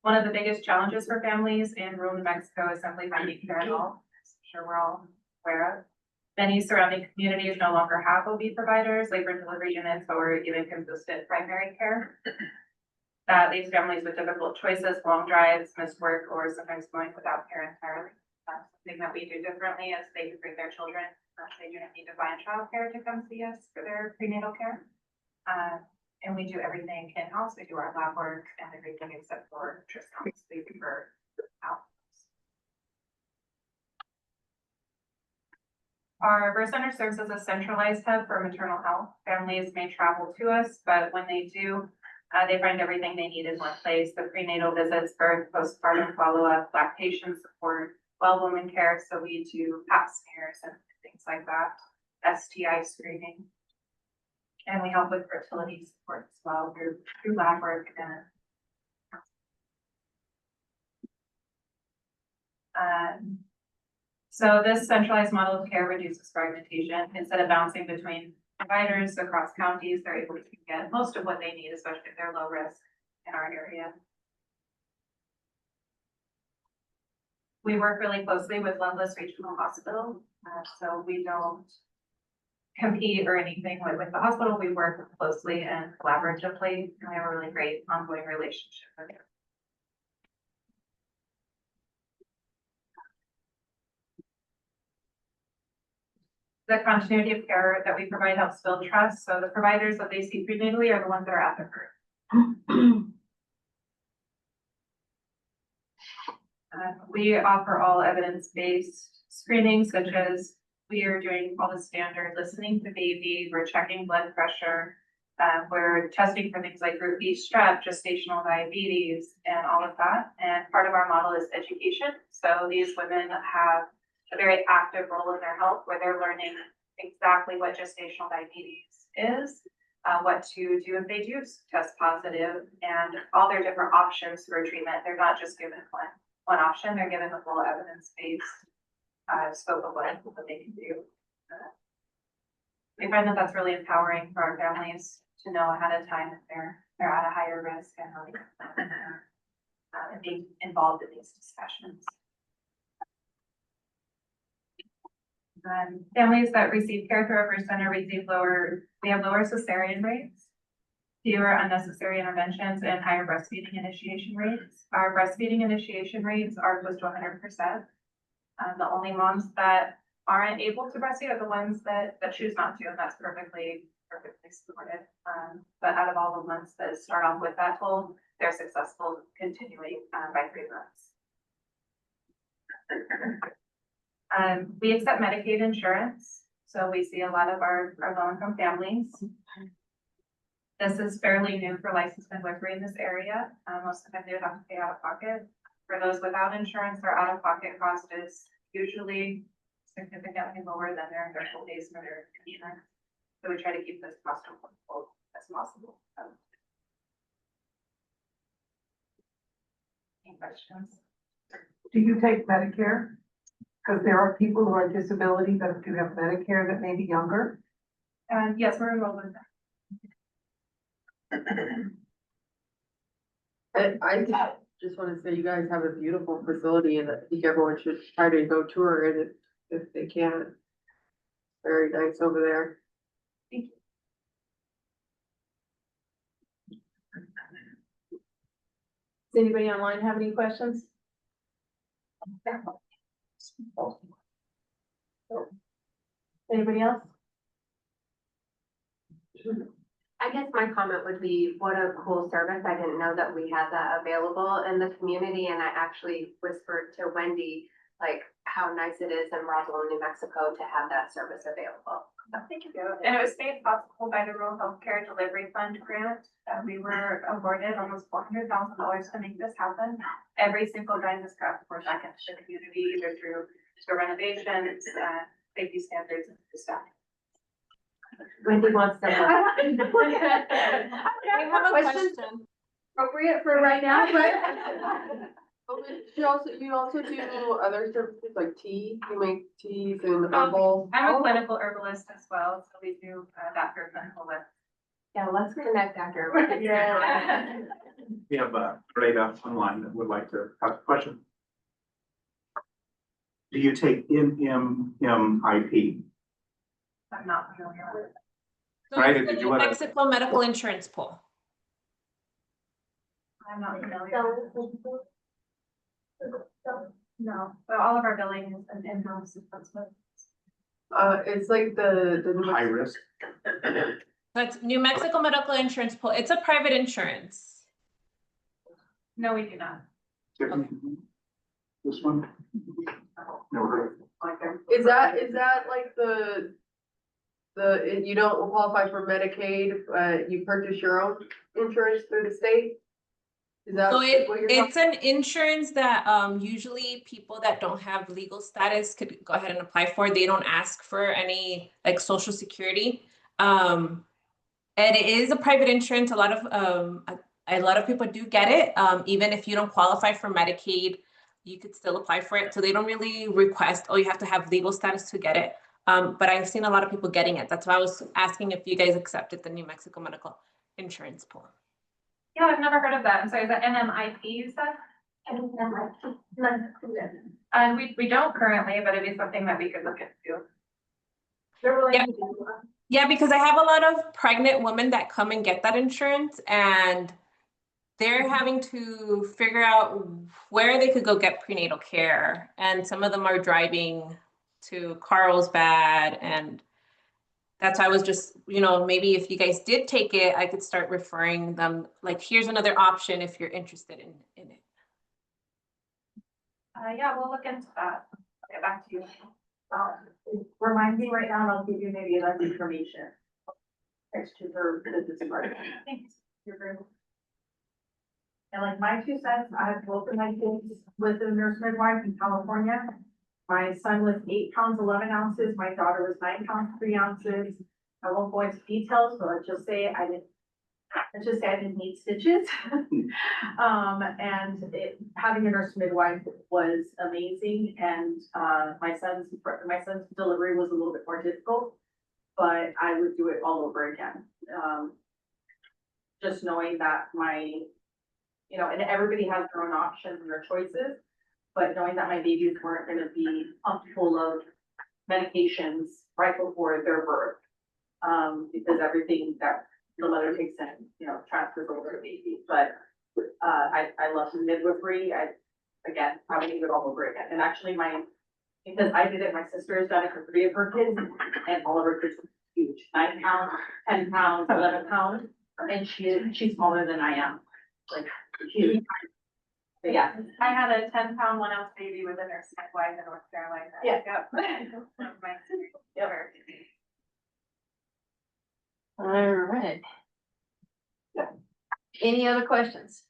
One of the biggest challenges for families in rural New Mexico is simply finding care at all, as I'm sure we're all aware of. Many surrounding communities no longer have OB providers, labor and delivery units, or even consistent primary care. That leaves families with difficult choices, long drives, missed work, or sometimes going without care entirely. Something that we do differently is they can bring their children. They do not need to find childcare to come see us for their prenatal care. And we do everything in-house. We do our lab work and everything except for ultrasounds. We prefer out. Our birth center serves as a centralized hub for maternal health. Families may travel to us, but when they do, they find everything they need in one place: the prenatal visits, birth, postpartum follow-up, lactation support, well woman care. So we do pap smears and things like that, STI screening. And we help with fertility support as well through lab work and so this centralized model of care reduces fragmentation. Instead of bouncing between providers across counties, they're able to get most of what they need, especially if they're low risk in our area. We work really closely with Loveless Regional Hospital, so we don't compete or anything with the hospital. We work closely and collaboratively, and we have a really great ongoing relationship with them. The continuity of care that we provide helps build trust. So the providers that they see prenatally are the ones that are at the birth. We offer all evidence-based screenings, such as we are doing all the standard listening to baby, we're checking blood pressure, we're testing for things like group B strep, gestational diabetes, and all of that. And part of our model is education. So these women have a very active role in their health where they're learning exactly what gestational diabetes is, what to do if they do test positive, and all their different options for treatment. They're not just given one option, they're given the full evidence-based scope of what they can do. We find that that's really empowering for our families to know ahead of time if they're at a higher risk and how they can and being involved in these discussions. Families that receive care through our birth center we have lower cesarean rates, fewer unnecessary interventions, and higher breastfeeding initiation rates. Our breastfeeding initiation rates are close to 100%. The only moms that aren't able to breastfeed are the ones that choose not to, and that's perfectly supported. But out of all the ones that start off with that goal, they're successful continuing by 3 months. We accept Medicaid insurance, so we see a lot of our low-income families. This is fairly new for licensed midwifery in this area. Most of the time they would have to pay out of pocket. For those without insurance, their out-of-pocket cost is usually significantly lower than their full days for their insurance. So we try to keep this cost affordable as possible. Any questions? Do you take Medicare? Because there are people who are disability that do have Medicare that may be younger. Yes, we're enrolled with that. I just want to say you guys have a beautiful facility, and I think everyone should try to go tour it if they can. Very nice over there. Thank you. Does anybody online have any questions? Anybody else? I guess my comment would be, what a cool service. I didn't know that we had that available in the community, and I actually whispered to Wendy, like, how nice it is in Roswell, New Mexico to have that service available. Thank you. And it was made possible by the Rural Healthcare Delivery Fund grant that we were awarded almost $400,000 to make this happen. Every single dime is got poured back into the community, either through renovations, safety standards, and staff. Wendy wants to. I have a question. Appropriate for right now, but. You also do other services like tea, you make teas and herbal. I'm a clinical herbalist as well, so we do that for clinical with. Yeah, let's connect after. Yeah. We have Rita online that would like to ask a question. Do you take NMMIP? I'm not familiar with it. So Right, it's did the you wanna- Mexico medical insurance pool. I'm not familiar. No, but all of our billing is an in-house assessment. It's like the. High risk? That's New Mexico medical insurance pool. It's a private insurance. No, we do not. This one? Never heard of it. Is that like you don't qualify for Medicaid, you purchase your own insurance through the state? Is that So what you're it's an insurance that usually people that don't have legal status could go ahead and apply for. They don't ask for any like social security. And it is a private insurance. A lot of people do get it. Even if you don't qualify for Medicaid, you could still apply for it. So they don't really request, oh, you have to have legal status to get it. But I've seen a lot of people getting it. That's why I was asking if you guys accepted the New Mexico medical insurance pool. Yeah, I've never heard of that. I'm sorry, is that NMIP you said? And we don't currently, but it is something that we could look into. They're willing Yeah. to do that. Yeah, because I have a lot of pregnant women that come and get that insurance and they're having to figure out where they could go get prenatal care. And some of them are driving to Carlsbad, and that's why I was just, maybe if you guys did take it, I could start referring them, like, here's another option if you're interested in it. Yeah, we'll look into that. I'll get back to you. Remind me right now, and I'll give you maybe less information. Next to her business department. Thanks. You're very welcome. And like my 2 cents, I have both of my kids with a nurse midwife in California. My son was 8 pounds, 11 ounces. My daughter was 9 pounds, 3 ounces. I won't go into details, but let's just say I didn't need stitches. And having a nurse midwife was amazing. And my son's delivery was a little bit more difficult, but I would do it all over again. Just knowing that and everybody has their own options and their choices, but knowing that my babies weren't gonna be pumped full of medications right before their birth. Because everything that the mother takes in, transfers over to the baby. But I love midwifery. I would do it all over again. And actually because I did it, my sister has done it for 3 of her kids, and all of her kids were huge, 9 pounds, 10 pounds, 11 pounds. And she's smaller than I am. Like, but yeah. I had a 10-pound, 1 ounce baby with a nurse midwife in North Carolina. Yeah. Yep. All right. Any other questions?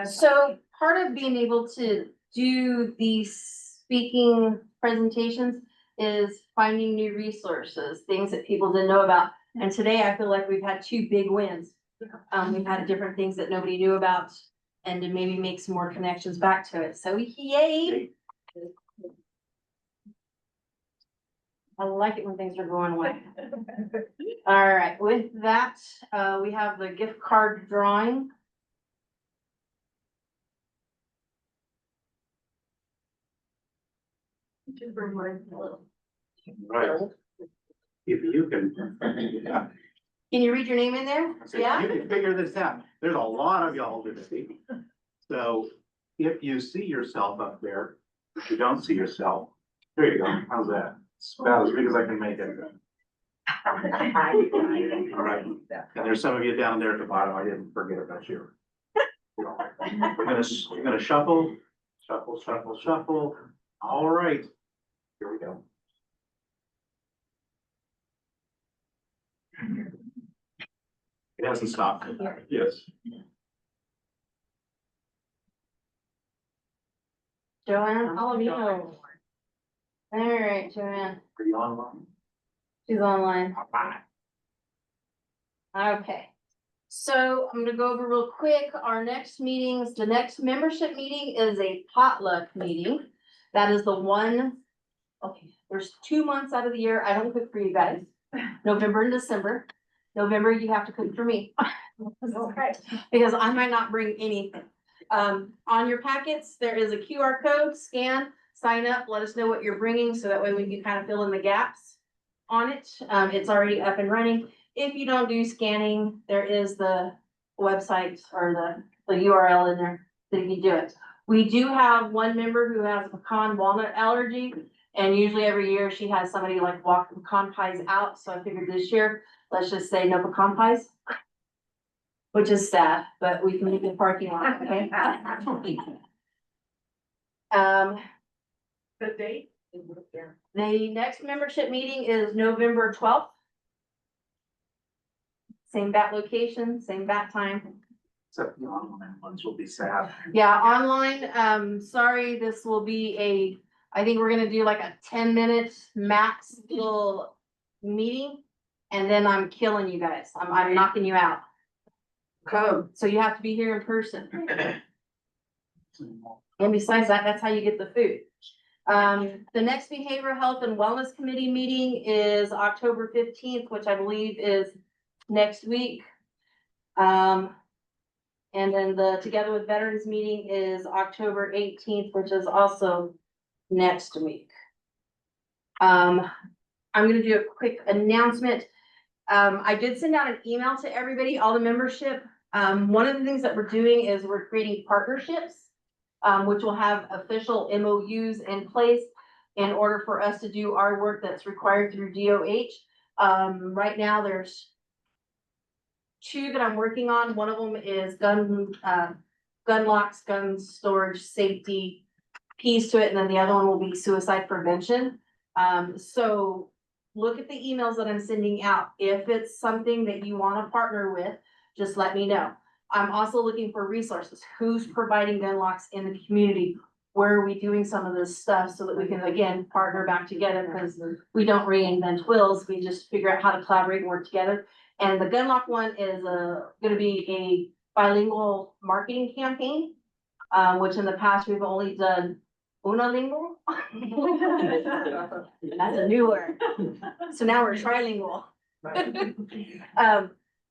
So part of being able to do these speaking presentations is finding new resources, things that people didn't know about. And today I feel like we've had 2 big wins. We've had different things that nobody knew about and to maybe make some more connections back to it. So yay. I like it when things are going away. All right, with that, we have the gift card drawing. Right. If you can. Yeah. Can you read your name in there? So you can figure this out. There's a lot of y'all today. So if you see yourself up there, if you don't see yourself, there you go. How's that? It's about as big as I can make it. All right. And there's some of you down there at the bottom. I didn't forget about you. We're gonna shuffle, shuffle, shuffle, shuffle. All right. Here we go. It hasn't stopped. Yes. Joanne, all of you. All right, Joanne, Are you online? she's online. Okay. So I'm gonna go over real quick, our next meetings, the next membership meeting is a potluck meeting. That is the one, okay, there's 2 months out of the year, I don't cook for you guys, November and December. November, you have to cook for me. Okay. Because I might not bring anything. On your packets, there is a QR code, scan, sign up, let us know what you're bringing, so that way we can kind of fill in the gaps on it. It's already up and running. If you don't do scanning, there is the website or the URL in there that you can do it. We do have one member who has a pecan walnut allergy, and usually every year she has somebody like walk pecan pies out, so I figured this year, let's just say no pecan pies. Which is sad, but we can leave the parking lot, okay? The date? The next membership meeting is November 12th. Same bat location, same bat time. Except the online ones will be sad. Yeah, online, sorry, this will be I think we're gonna do like a 10-minute max little meeting. And then I'm killing you guys. I'm knocking you out. Come. So you have to be here in person. And besides that, that's how you get the food. The next Behavioral Health and Wellness Committee meeting is October 15th, which I believe is next week. And then the Together with Veterans meeting is October 18th, which is also next week. I'm gonna do a quick announcement. I did send out an email to everybody, all the membership. One of the things that we're doing is we're creating partnerships, which will have official MOUs in place in order for us to do our work that's required through DOH. Right now, there's 2 that I'm working on. One of them is gun locks, gun storage, safety piece to it, and then the other one will be suicide prevention. So look at the emails that I'm sending out. If it's something that you want to partner with, just let me know. I'm also looking for resources. Who's providing gun locks in the community? Where are we doing some of this stuff so that we can, again, partner back together, because we don't reinvent wheels. We just figure out how to collaborate and work together. And the gun lock one is gonna be a bilingual marketing campaign, which in the past we've only done unilingual. That's a new word. So now we're trilingual.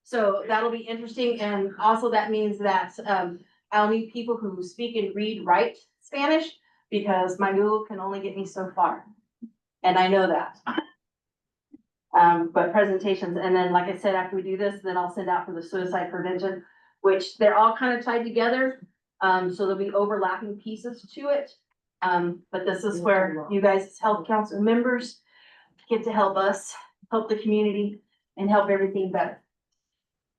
So that'll be interesting, and also that means that I'll need people who speak and read, write Spanish, because my Google can only get me so far. And I know that. But presentations, and then like I said, after we do this, then I'll send out for the suicide prevention, which they're all kind of tied together. So there'll be overlapping pieces to it. But this is where you guys as health council members get to help us, help the community, and help everything better.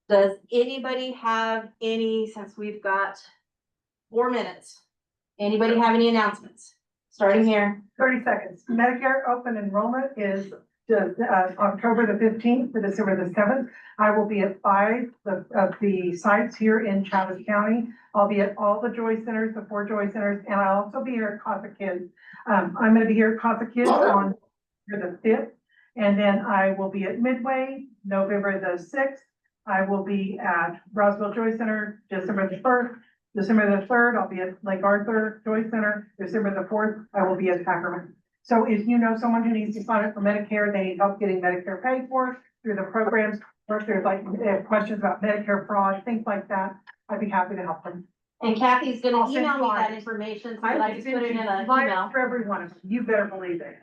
Does anybody have any, since we've got 4 minutes, anybody have any announcements? Starting here. 30 seconds. Medicare open enrollment is October the 15th to December the 7th. I will be at 5 of the sites here in Chavez County. I'll be at all the Joy Centers, the 4 Joy Centers, and I'll also be here at Casa Kids. I'm gonna be here at Casa Kids on the 5th, and then I will be at Midway, November the 6th. I will be at Roswell Joy Center, December the 1st. December the 3rd, I'll be at Lake Arthur Joy Center. December the 4th, I will be at Packerman. So if you know someone who needs to sign up for Medicare, they need help getting Medicare paid for through the programs, or if there's like questions about Medicare fraud, things like that, I'd be happy to help them. And Kathy's gonna I'll send email me you that flyers. information, so that I can put it in an Flyers email. for every one of them, you better believe it.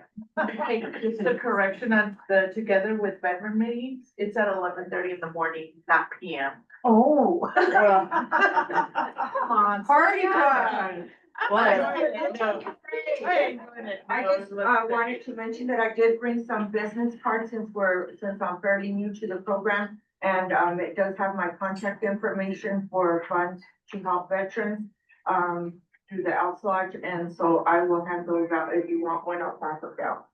Just a correction on the Together with Veteran meetings, it's at 11:30 in the morning, not PM. Oh. Come on. Party time. What? I just wanted to mention that I did bring some business cards since I'm fairly new to the program. And it does have my contact information for funds to help veterans through the Elks Lodge. And so I will hand those out if you want one, I'll pass it out.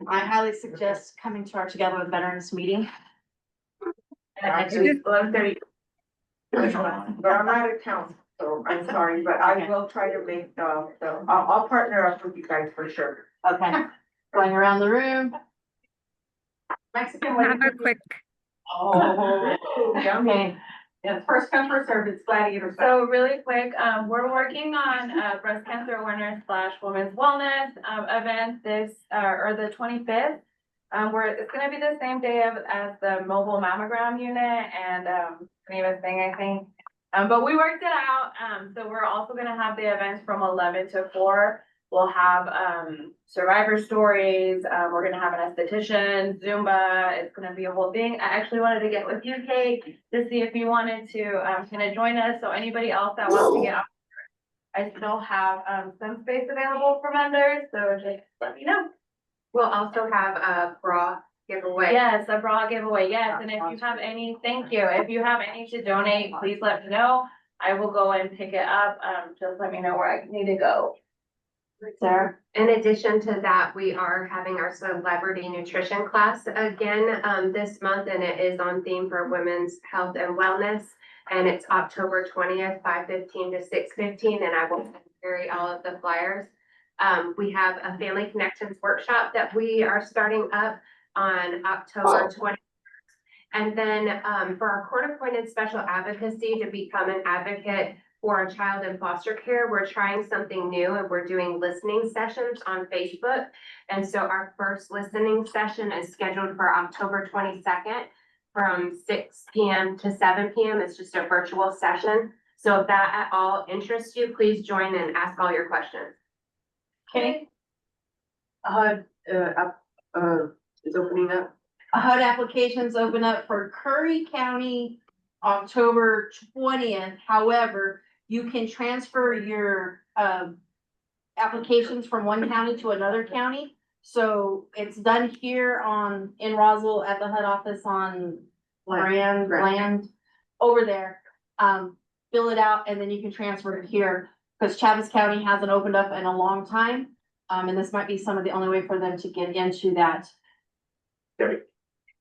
I highly suggest coming to our Together with Veterans meeting. And actually, 11:30. But I'm out of town, so I'm sorry, but I will try to make I'll partner up with you guys for sure. Okay. Going around the room. Mexican Have wedding. a quick, Oh, okay. Yes, first come, first served, it's gladiator. So really quick, we're working on breast cancer awareness / women's wellness event this or the 25th. It's gonna be the same day as the mobile mammogram unit and Neva's thing, I think. But we worked it out. So we're also gonna have the events from 11 to 4. We'll have survivor stories. We're gonna have an esthetician, Zumba. It's gonna be a whole thing. I actually wanted to get with you, Kate, to see if you wanted to kind of join us. So anybody else that wants to get on, I still have some space available for vendors. So just let me know. We'll also have a bra giveaway. Yes, a bra giveaway. Yes, and if you have any, thank you. If you have any to donate, please let me know. I will go and pick it up. Just let me know where I need to go. Sarah? In addition to that, we are having our celebrity nutrition class again this month, and it is on theme for women's health and wellness. And it's October 20th, 5:15 to 6:15, and I will carry all of the flyers. We have a family connections workshop that we are starting up on October 20th. And then for our court-appointed special advocacy to become an advocate for a child in foster care, we're trying something new and we're doing listening sessions on Facebook. And so our first listening session is scheduled for October 22nd from 6 p.m. to 7 p.m. It's just a virtual session. So if that at all interests you, please join and ask all your questions. Okay. It's opening up. HUD applications open up for Curry County, October 20th. However, you can transfer your applications from one county to another county. So it's done here in Roswell at the HUD office on land over there. Fill it out and then you can transfer it here because Chaves County hasn't opened up in a long time. And this might be some of the only way for them to get into that.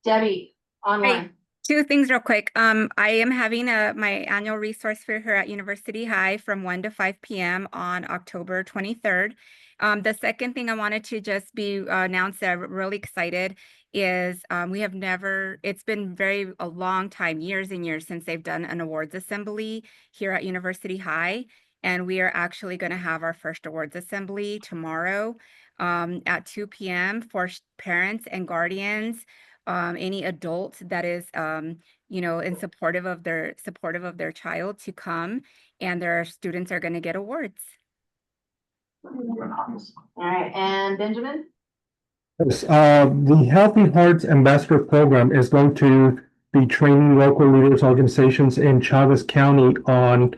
Debbie, online. Hey, two things real quick. I am having my annual resource fair here at University High from 1 to 5 p.m. on October 23rd. The second thing I wanted to just be announced that I'm really excited is it's been a long time, years and years since they've done an awards assembly here at University High. And we are actually going to have our first awards assembly tomorrow at 2 p.m. for parents and guardians. Any adult that is, in supportive of their child to come, and their students are going to get awards. All right, and Benjamin? Yes, the Healthy Hearts Ambassador Program is going to be training local leaders, organizations in Chaves County on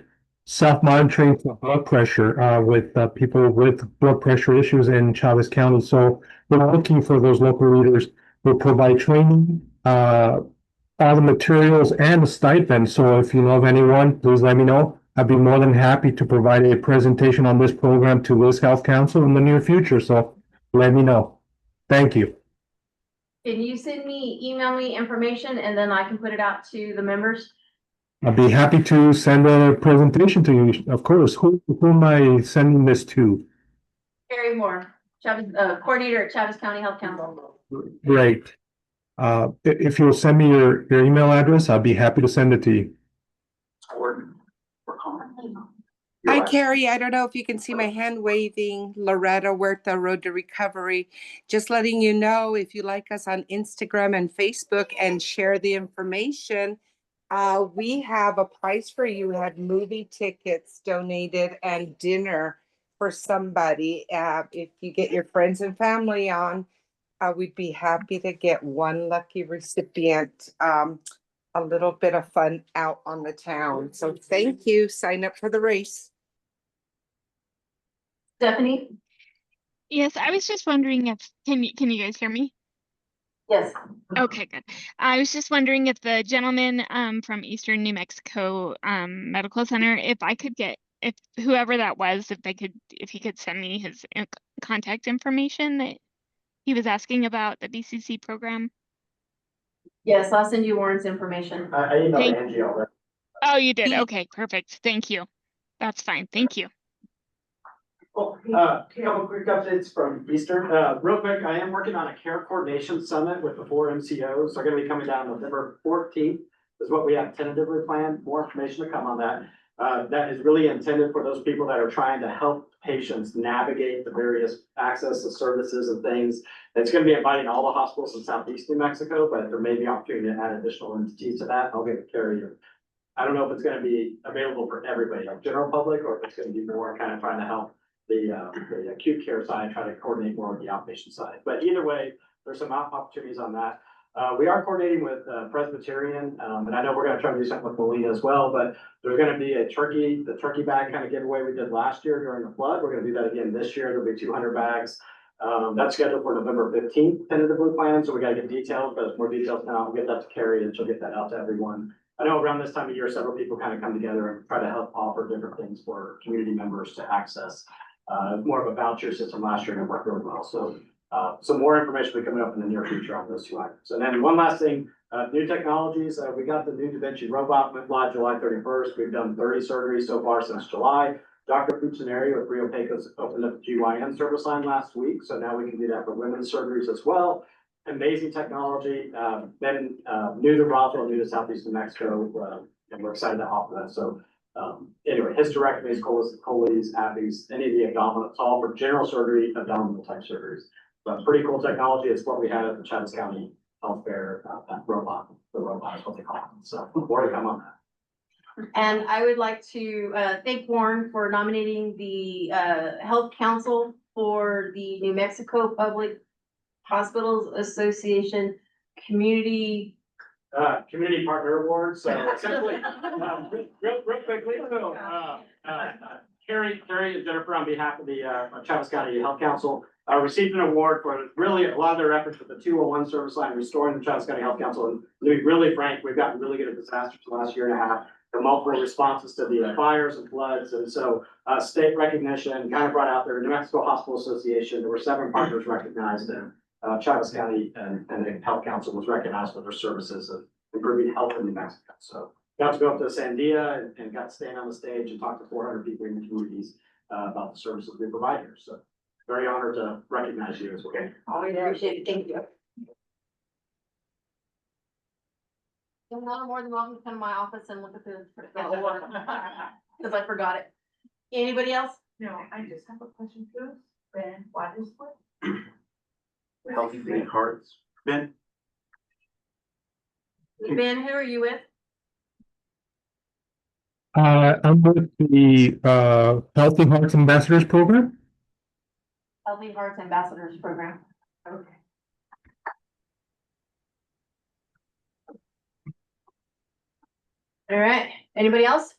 self-monitoring for blood pressure with people with blood pressure issues in Chaves County. So we're looking for those local leaders. We'll provide training, all the materials and the stipend. So if you know of anyone, please let me know. I'd be more than happy to provide a presentation on this program to Liz Health Council in the near future. So let me know. Thank you. Can you email me information and then I can put it out to the members? I'd be happy to send a presentation to you, of course. Who am I sending this to? Carrie Moore, coordinator at Chaves County Health Council. Great. If you'll send me your email address, I'd be happy to send it to you. Hi, Carrie. I don't know if you can see my hand waving. Loretta Huerta, Road to Recovery. Just letting you know, if you like us on Instagram and Facebook and share the information, we have a prize for you. We had movie tickets donated and dinner for somebody. If you get your friends and family on, we'd be happy to get one lucky recipient a little bit of fun out on the town. So thank you. Sign up for the race. Stephanie? Yes, I was just wondering if, can you guys hear me? Yes. Okay, good. I was just wondering if the gentleman from Eastern New Mexico Medical Center, if whoever that was, if he could send me his contact information that he was asking about the BCC program. Yes, I'll send you Warren's information. I emailed Angie already. Oh, you did? Okay, perfect. Thank you. That's fine. Thank you. Couple quick updates from Eastern. Real quick, I am working on a care coordination summit with the 4 MCOs. They're gonna be coming down November 14th is what we have tentatively planned. More information to come on that. That is really intended for those people that are trying to help patients navigate the various access to services and things. It's gonna be inviting all the hospitals in Southeast New Mexico, but there may be opportunity to add additional entities to that. I'll get Carrie. I don't know if it's gonna be available for everybody, like general public, or if it's gonna be more kind of trying to help the acute care side, try to coordinate more with the outpatient side. But either way, there's some opportunities on that. We are coordinating with Presbyterian, and I know we're gonna try to do something with Molina as well, but there's gonna be the turkey bag kind of giveaway we did last year during the flood. We're gonna do that again this year. There'll be 200 bags. That's scheduled for November 15th, tentatively planned, so we gotta get details, but as more details now, we'll get that to Carrie and she'll get that out to everyone. I know around this time of year, several people kind of come together and try to help offer different things for community members to access. More of a voucher system last year and it worked really well. So some more information will be coming up in the near future on those 2 items. And then one last thing, new technologies. We got the new Da Vinci robot went live July 31st. We've done 30 surgeries so far since July. Dr. Fuccineri with Rio Pecos opened up the GYN service line last week. So now we can do that for women's surgeries as well. Amazing technology, been new to Roswell, new to Southeast New Mexico, and we're excited to offer that. So anyway, hysterectomies, choles, appies, any of the abdominal, it's all for general surgery, abdominal type surgeries. But pretty cool technology. It's what we had at the Chaves County Health Fair, that robot. The robot is what they call it. So more to come on that. And I would like to thank Warren for nominating the Health Council for the New Mexico Public Hospitals Association Community Partner Award. So essentially, real quickly, so Carrie and Jennifer on behalf of the Chaves County Health Council received an award for really a lot of their efforts with the 201 service line, restoring the Chaves County Health Council. And to be really frank, we've gotten really good at disasters the last year and a half. The multiple responses to the fires and floods. And so state recognition kind of brought out their New Mexico Hospital Association. There were 7 partners recognized, and Chaves County and the Health Council was recognized for their services of improving health in New Mexico. So got to go up to Sandia and got to stand on the stage and talk to 400 people in the communities about the services we provide here. So very honored to recognize you as well. Okay. Always appreciate it. Thank you. You're not more than welcome to come to my office and look at the award, because I forgot it. Anybody else? No, I just have a question too. Ben, what is what? Healthy Hearts. Ben? Ben, who are you with? I'm with the Healthy Hearts Ambassadors Program. Healthy Hearts Ambassadors Program. Okay. All right, anybody else?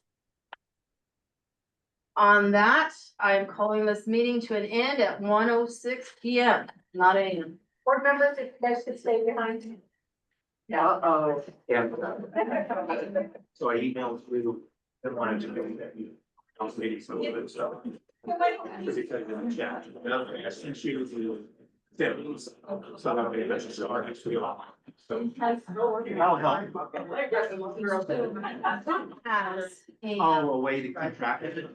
On that, I am calling this meeting to an end at 1:06 PM, not AM. Board members, if you guys could stay behind. Yeah. So I emailed you and wanted to know that you. I was meeting some of it, so. Because he said in the chat, I sent you the. So that'll be a message, so I actually a lot. So. I'll help. Has a Oh, a way to keep track of it.